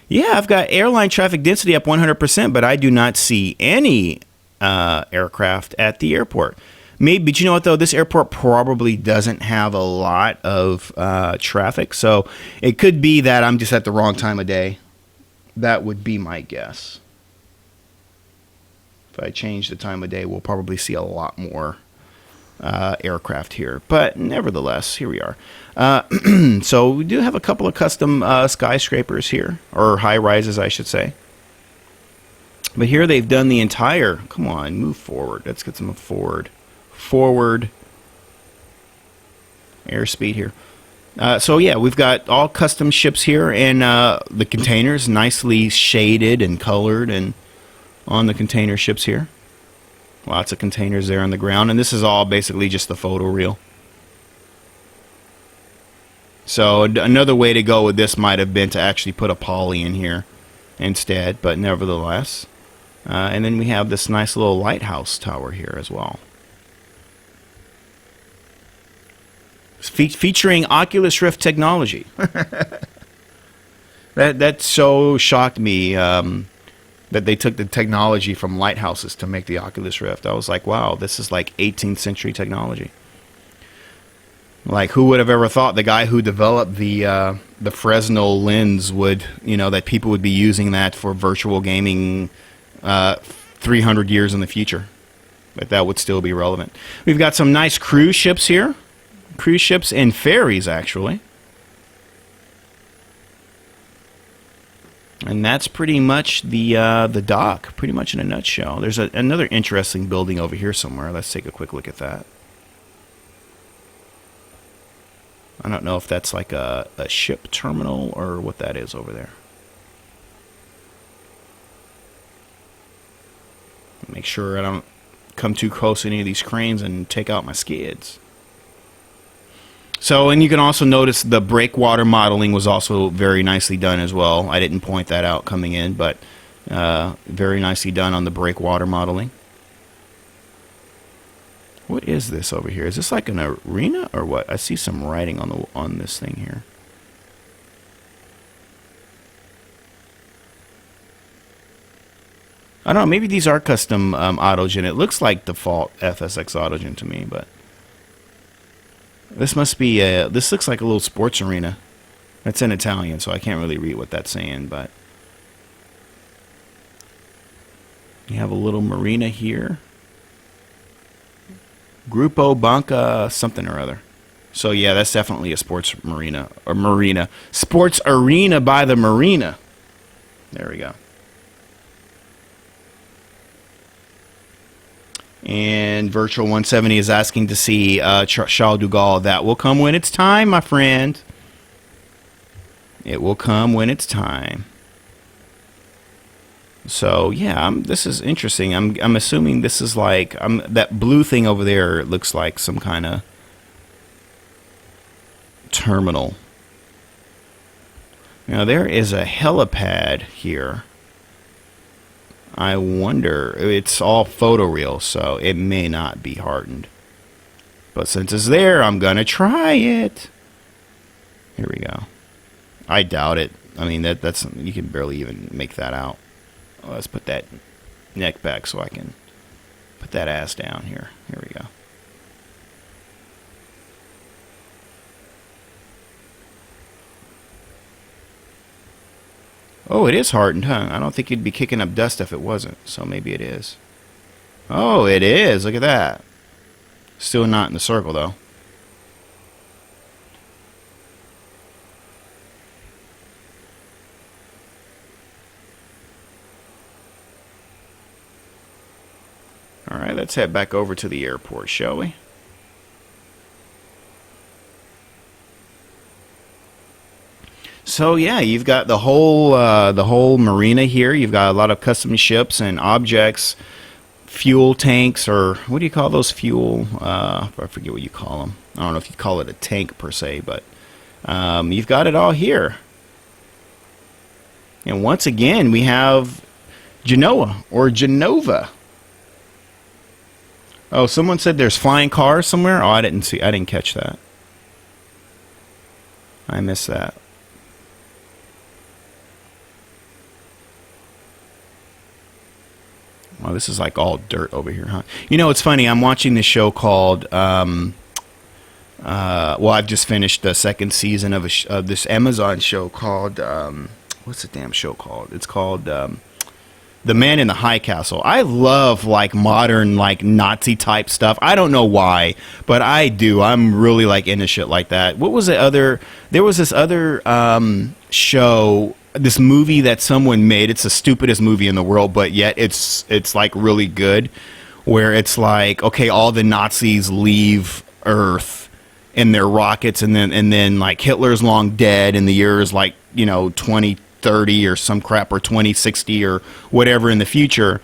Yeah, I've got airline traffic density up 100%, but I do not see any aircraft at the airport. Maybe, but you know what, though? This airport probably doesn't have a lot of traffic, so it could be that I'm just at the wrong time of day. That would be my guess. If I change the time of day, we'll probably see a lot more aircraft here. But nevertheless, here we are. So we do have a couple of custom skyscrapers here, or high-rises, I should say. But here they've done the entire... Come on, move forward. Let's get some forward. Forward airspeed here. So yeah, we've got all custom ships here, and the containers nicely shaded and colored and on the container ships here. Lots of containers there on the ground, and this is all basically just the photo reel. So another way to go with this might have been to actually put a poly in here instead, but nevertheless. And then we have this nice little lighthouse tower here as well. Featuring Oculus Rift technology. That so shocked me that they took the technology from lighthouses to make the Oculus Rift. I was like, wow, this is like 18th century technology. Like, who would have ever thought the guy who developed the Fresnel lens would, that people would be using that for virtual gaming 300 years in the future. But that would still be relevant. We've got some nice cruise ships here. Cruise ships and ferries, actually. And that's pretty much the dock, pretty much in a nutshell. There's another interesting building over here somewhere. Let's take a quick look at that. I don't know if that's like a ship terminal or what that is over there. Make sure I don't come too close to any of these cranes and take out my skids. So, and you can also notice the breakwater modeling was also very nicely done as well. I didn't point that out coming in, but very nicely done on the breakwater modeling. What is this over here? Is this like an arena or what? I see some writing on this thing here. I don't know. Maybe these are custom autogen. It looks like default FSX autogen to me, but this must be this looks like a little sports arena. It's in Italian, so I can't really read what that's saying, but you have a little marina here. Grupo Banca something or other. So yeah, that's definitely a sports marina. Sports arena by the marina. There we go. And Virtual 170 is asking to see Charles de Gaulle. That will come when it's time, my friend. It will come when it's time. So yeah, this is interesting. I'm assuming this is like that blue thing over there. It looks like some kind of terminal. Now there is a helipad here. I wonder. It's all photoreal, so it may not be hardened. But since it's there, I'm gonna try it. Here we go. I doubt it. I mean that's you can barely even make that out. Let's put that neck back so I can put that ass down here. Here we go. Oh, it is hardened, huh? I don't think you'd be kicking up dust if it wasn't, so maybe it is. Oh, it is. Look at that. Still not in the circle, though. All right, let's head back over to the airport, shall we? So yeah, you've got the whole marina here. You've got a lot of custom ships and objects, fuel tanks, or what do you call those fuel? I forget what you call them. I don't know if you call it a tank per se, but you've got it all here. And once again, we have Genoa or Genova. Oh, someone said there's flying cars somewhere. Oh, I didn't catch that. I missed that. Well, this is like all dirt over here, huh? You know, it's funny. I'm watching this show called. Well, I've just finished the second season of this Amazon show called. What's the damn show called? It's called The Man in the High Castle. I love like modern like Nazi type stuff. I don't know why, but I do. I'm really like into shit like that. What was the other? There was this other show. This movie that someone made. It's the stupidest movie in the world, but yet it's like really good. Where it's like, okay, all the Nazis leave Earth in their rockets, and then like Hitler's long dead, and the year is like 2030 or some crap, or 2060 or whatever in the future.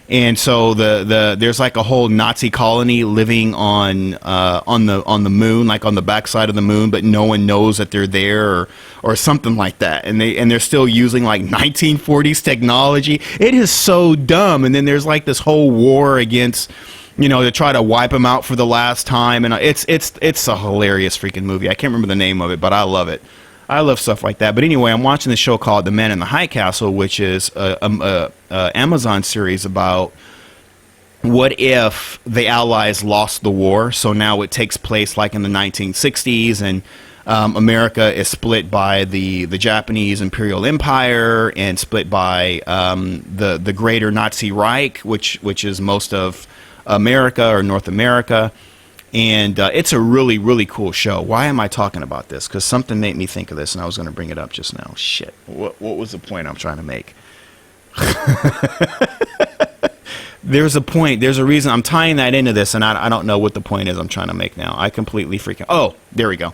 And so there's like a whole Nazi colony living on the moon, like on the backside of the moon, but no one knows that they're there, or something like that. And they're still using like 1940s technology. It is so dumb. And then there's like this whole war against, to try to wipe them out for the last time. And it's a hilarious freaking movie. I can't remember the name of it, but I love it. I love stuff like that. But anyway, I'm watching this show called The Man in the High Castle, which is a Amazon series about what if the Allies lost the war. So now it takes place like in the 1960s, and America is split by the Japanese Imperial Empire and split by the Greater Nazi Reich, which is most of America or North America. And it's a really, really cool show. Why am I talking about this? Because something made me think of this, and I was going to bring it up just now. Shit. What was the point I'm trying to make? There's a point. There's a reason. I'm tying that into this, and I don't know what the point is I'm trying to make now. I completely freaking... Oh, there we go.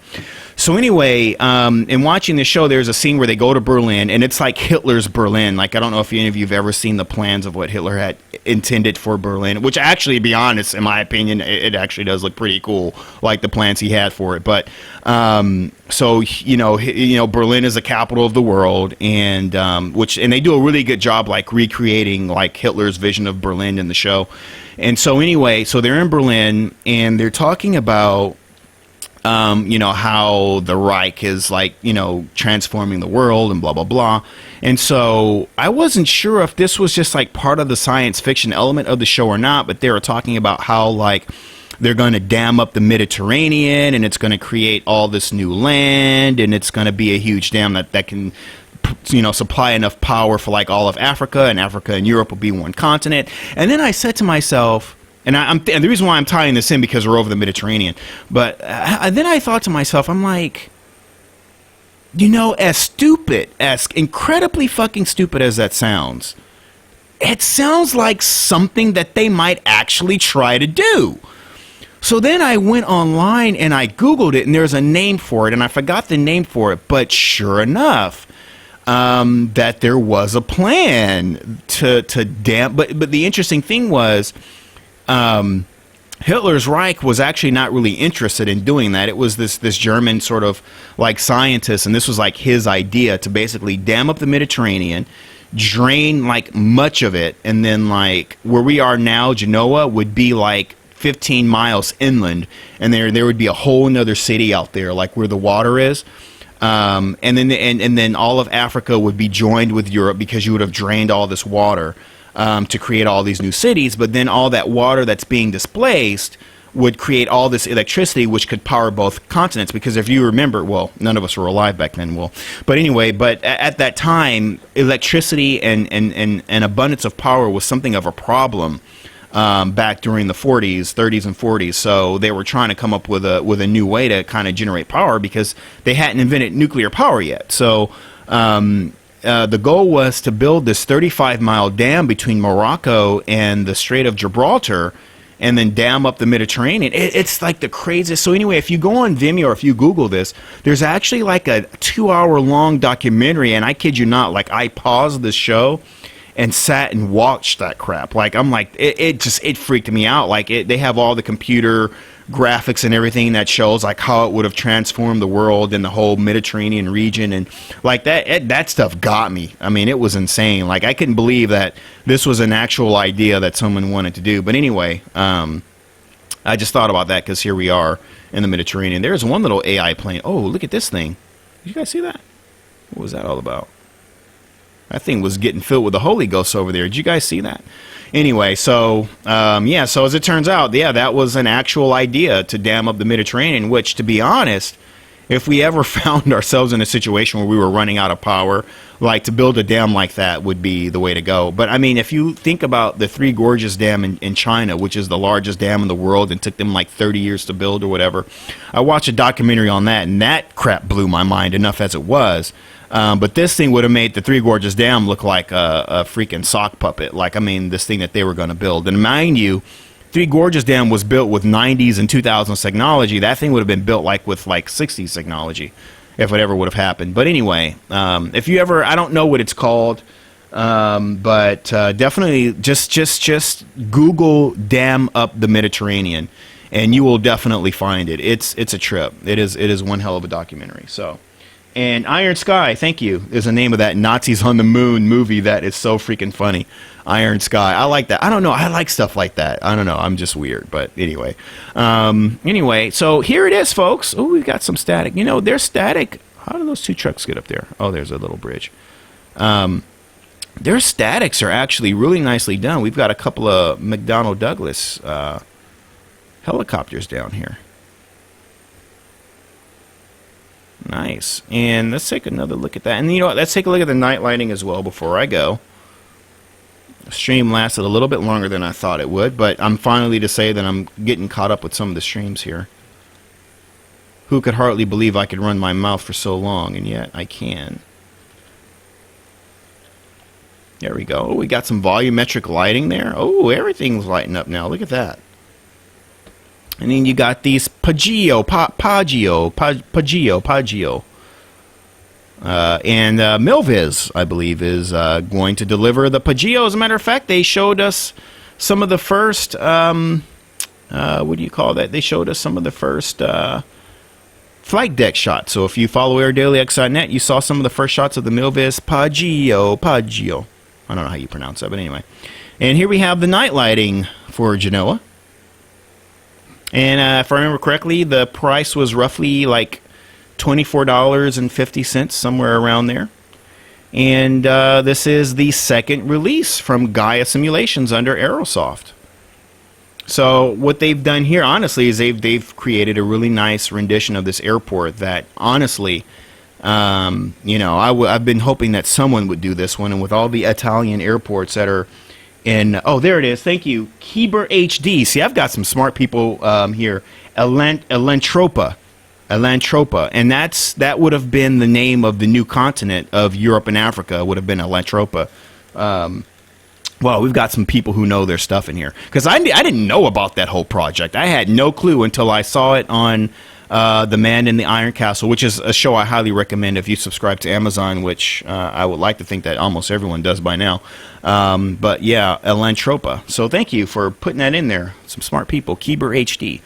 So anyway, in watching this show, there's a scene where they go to Berlin, and it's like Hitler's Berlin. Like, I don't know if any of you have ever seen the plans of what Hitler had intended for Berlin, which actually, to be honest, in my opinion, it actually does look pretty cool, like the plans he had for it. But so Berlin is the capital of the world, and they do a really good job like recreating like Hitler's vision of Berlin in the show. And so anyway, so they're in Berlin, and they're talking about how the Reich is like, transforming the world and blah, blah, blah. And so I wasn't sure if this was just like part of the science fiction element of the show or not, but they were talking about how like they're going to dam up the Mediterranean, and it's going to create all this new land, and it's going to be a huge dam that can supply enough power for like all of Africa, and Africa and Europe will be one continent. And then I said to myself, and the reason why I'm tying this in because we're over the Mediterranean, but then I thought to myself, I'm like, as incredibly fucking stupid as that sounds, it sounds like something that they might actually try to do. So then I went online and I Googled it, and there's a name for it, and I forgot the name for it, but sure enough, that there was a plan to dam. But the interesting thing was, Hitler's Reich was actually not really interested in doing that. It was this German sort of like scientist, and this was like his idea to basically dam up the Mediterranean, drain like much of it, and then like where we are now, Genoa would be like 15 miles inland, and there would be a whole another city out there, like where the water is. And then all of Africa would be joined with Europe because you would have drained all this water to create all these new cities. But then all that water that's being displaced would create all this electricity, which could power both continents. Because if you remember, well, none of us were alive back then, but anyway, but at that time, electricity and abundance of power was something of a problem. Back during the 40s, 30s, and 40s, so they were trying to come up with a new way to kind of generate power because they hadn't invented nuclear power yet. So the goal was to build this 35-mile dam between Morocco and the Strait of Gibraltar, and then dam up the Mediterranean. It's like the craziest. So anyway, if you go on Vimeo or if you Google this, there's actually like a 2-hour-long documentary, and I kid you not, like I paused the show and sat and watched that crap. Like I'm like, it freaked me out. Like they have all the computer graphics and everything that shows like how it would have transformed the world and the whole Mediterranean region, and like that stuff got me. I mean, it was insane. Like I couldn't believe that this was an actual idea that someone wanted to do. But anyway, I just thought about that because here we are in the Mediterranean. There's one little AI plane. Oh, look at this thing. Did you guys see that? What was that all about? That thing was getting filled with the Holy Ghost over there. Did you guys see that? Anyway, so, yeah, so as it turns out, yeah, that was an actual idea to dam up the Mediterranean, which, to be honest, if we ever found ourselves in a situation where we were running out of power, like to build a dam like that would be the way to go. But, I mean, if you think about the Three Gorges Dam in China, which is the largest dam in the world and took them like 30 years to build or whatever, I watched a documentary on that, and that crap blew my mind enough as it was. But this thing would have made the Three Gorges Dam look like a freaking sock puppet. Like, I mean, this thing that they were going to build. And mind you, Three Gorges Dam was built with 90s and 2000s technology. That thing would have been built like with like 60s technology if it ever would have happened. But anyway, if you ever, I don't know what it's called, but definitely just Google dam up the Mediterranean, and you will definitely find it. It's a trip. It is one hell of a documentary. So. And Iron Sky, thank you, is the name of that Nazis on the Moon movie that is so freaking funny. Iron Sky. I like that. I don't know. I like stuff like that. I don't know. I'm just weird. But anyway. Anyway, so here it is, folks. Oh, we've got some static. You know, there's static. How do those two trucks get up there? Oh, there's a little bridge. Their statics are actually really nicely done. We've got a couple of McDonnell Douglas helicopters down here. Nice. And let's take another look at that. And you know what? Let's take a look at the night lighting as well before I go. The stream lasted a little bit longer than I thought it would, but I'm finally to say that I'm getting caught up with some of the streams here. Who could hardly believe I could run my mouth for so long, and yet I can. There we go. We got some volumetric lighting there. Oh, everything's lighting up now. Look at that. And then you got these Paggio. And Milviz, I believe, is going to deliver the Paggio. As a matter of fact, they showed us some of the first, what do you call that? They showed us some of the first flight deck shots. So if you follow AirDailyX.net, you saw some of the first shots of the Milviz Paggio. I don't know how you pronounce that, but anyway. And here we have the night lighting for Genoa. And if I remember correctly, the price was roughly like $24.50, somewhere around there. And this is the second release from Gaia Simulations under Aerosoft. So what they've done here, honestly, is they've created a really nice rendition of this airport that, honestly, you know, I've been hoping that someone would do this one. And with all the Italian airports that are oh, there it is. Thank you. Keber HD. See, I've got some smart people here. Elantropa. And that would have been the name of the new continent of Europe and Africa, would have been Elantropa. Well, we've got some people who know their stuff in here. Because I didn't know about that whole project. I had no clue until I saw it on The Man in the Iron Castle, which is a show I highly recommend if you subscribe to Amazon, which I would like to think that almost everyone does by now. But yeah, Elantropa. So thank you for putting that in there. Some smart people. Keeber HD.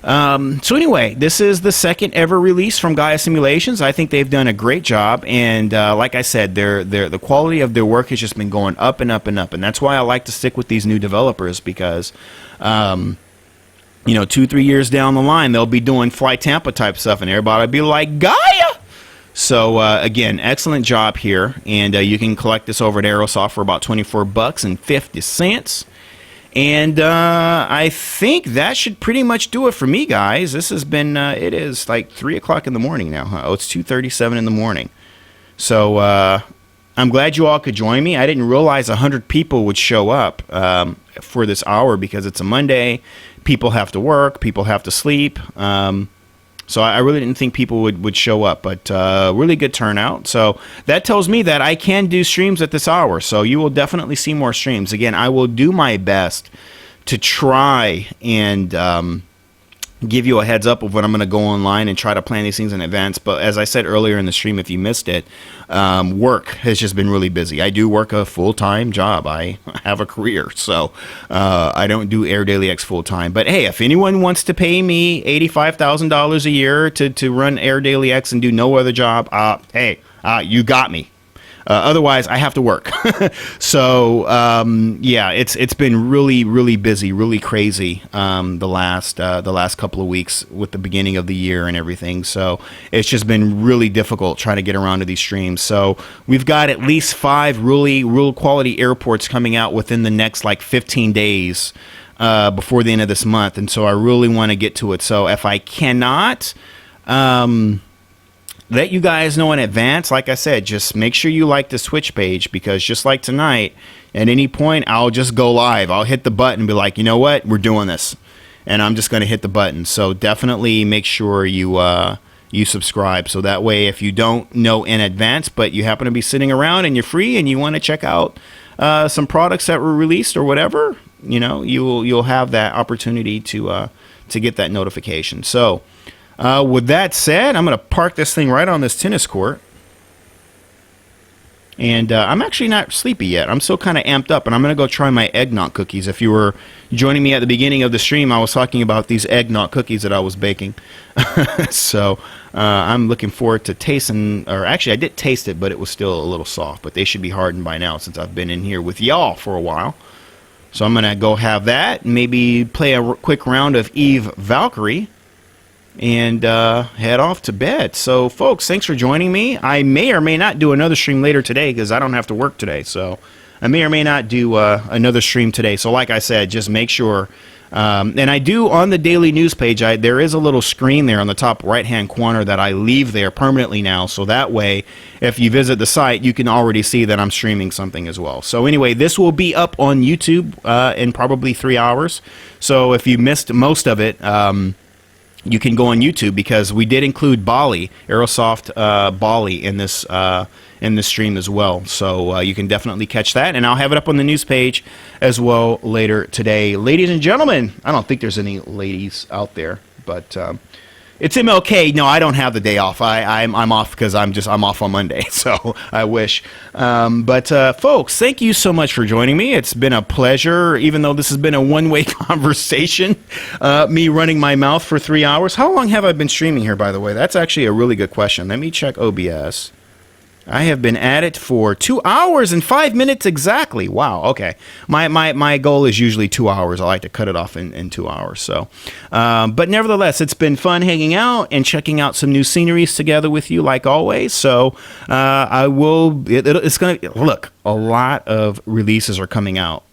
So anyway, this is the second ever release from Gaia Simulations. I think they've done a great job, and like I said, the quality of their work has just been going up and up and up, and that's why I like to stick with these new developers because, 2-3 years down the line, they'll be doing Fly Tampa type stuff, and everybody will be like, Gaia! So again, excellent job here, and you can collect this over at Aerosoft for about $24.50. And I think that should pretty much do it for me, guys. This has been, it is like 3 o'clock in the morning now. Huh? Oh, it's 2:37 in the morning. So I'm glad you all could join me. I didn't realize 100 people would show up for this hour because it's a Monday. People have to work. People have to sleep. So I really didn't think people would show up, but really good turnout. So that tells me that I can do streams at this hour. So you will definitely see more streams. Again, I will do my best to try and give you a heads up of when I'm going to go online and try to plan these things in advance. But as I said earlier in the stream, if you missed it, work has just been really busy. I do work a full-time job. I have a career, so I don't do Air Daily X full-time. But hey, if anyone wants to pay me $85,000 a year to run Air Daily X and do no other job, hey, you got me. Otherwise, I have to work. So, yeah, it's been really, really busy, really crazy the last couple of weeks with the beginning of the year and everything. So it's just been really difficult trying to get around to these streams. So we've got at least 5 really real quality airports coming out within the next like 15 days before the end of this month. And so I really want to get to it. So if I cannot let you guys know in advance, like I said, just make sure you like the Twitch page, because just like tonight, at any point, I'll just go live. I'll hit the button and be like, you know what, we're doing this. And I'm just going to hit the button. So definitely make sure you subscribe. So that way, if you don't know in advance, but you happen to be sitting around and you're free and you want to check out some products that were released or whatever, you'll have that opportunity to get that notification. So with that said, I'm going to park this thing right on this tennis court. And I'm actually not sleepy yet. I'm still kind of amped up, and I'm going to go try my eggnog cookies. If you were joining me at the beginning of the stream, I was talking about these eggnog cookies that I was baking. So I'm looking forward to tasting, or actually I did taste it, but it was still a little soft. But they should be hardened by now since I've been in here with y'all for a while. So I'm going to go have that, maybe play a quick round of Eve Valkyrie, and head off to bed. So, folks, thanks for joining me. I may or may not do another stream later today because I don't have to work today. So I may or may not do another stream today. So like I said, just make sure. And I do on the daily news page, there is a little screen there on the top right-hand corner that I leave there permanently now. So that way, if you visit the site, you can already see that I'm streaming something as well. So anyway, this will be up on YouTube in probably 3 hours. So if you missed most of it, you can go on YouTube, because we did include Bali, Aerosoft Bali in this stream as well. So you can definitely catch that, and I'll have it up on the news page as well later today. Ladies and gentlemen, I don't think there's any ladies out there, but it's MLK. No, I don't have the day off. I'm off because I'm off on Monday. So I wish. But folks, thank you so much for joining me. It's been a pleasure, even though this has been a one-way conversation. Me running my mouth for 3 hours. How long have I been streaming here, by the way? That's actually a really good question. Let me check OBS. I have been at it for 2 hours and 5 minutes exactly. Wow. Okay. My goal is usually 2 hours. I like to cut it off in 2 hours. So, but nevertheless, it's been fun hanging out and checking out some new sceneries together with you, like always. So, I will. It's gonna look. A lot of releases are coming out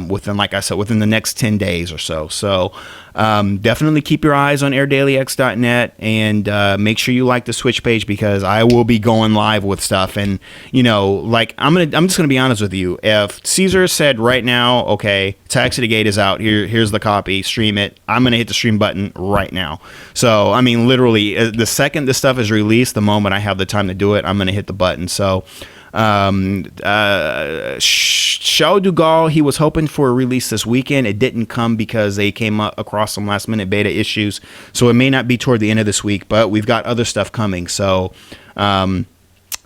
within, like I said, within the next 10 days or so. So definitely keep your eyes on airdailyx.net, and make sure you like the Switch page, because I will be going live with stuff. And like I'm just gonna be honest with you. If Caesar said right now, okay, Taxi to Gate is out, here's the copy, stream it, I'm gonna hit the stream button right now. So I mean, literally, the second this stuff is released, the moment I have the time to do it, I'm gonna hit the button. So Charles de Gaulle, he was hoping for a release this weekend. It didn't come because they came across some last minute beta issues. So it may not be toward the end of this week, but we've got other stuff coming. So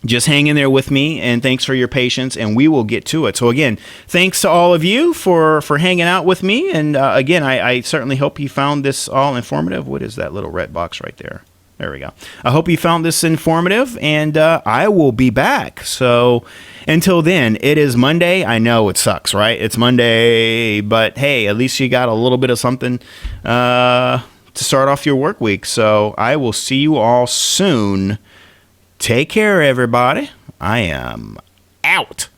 just hang in there with me, and thanks for your patience, and we will get to it. So again, thanks to all of you for hanging out with me. And again, I certainly hope you found this all informative. What is that little red box right there? There we go. I hope you found this informative, and I will be back. So until then, it is Monday. I know it sucks, right? It's Monday, but hey, at least you got a little bit of something to start off your work week. So I will see you all soon. Take care, everybody. I am out.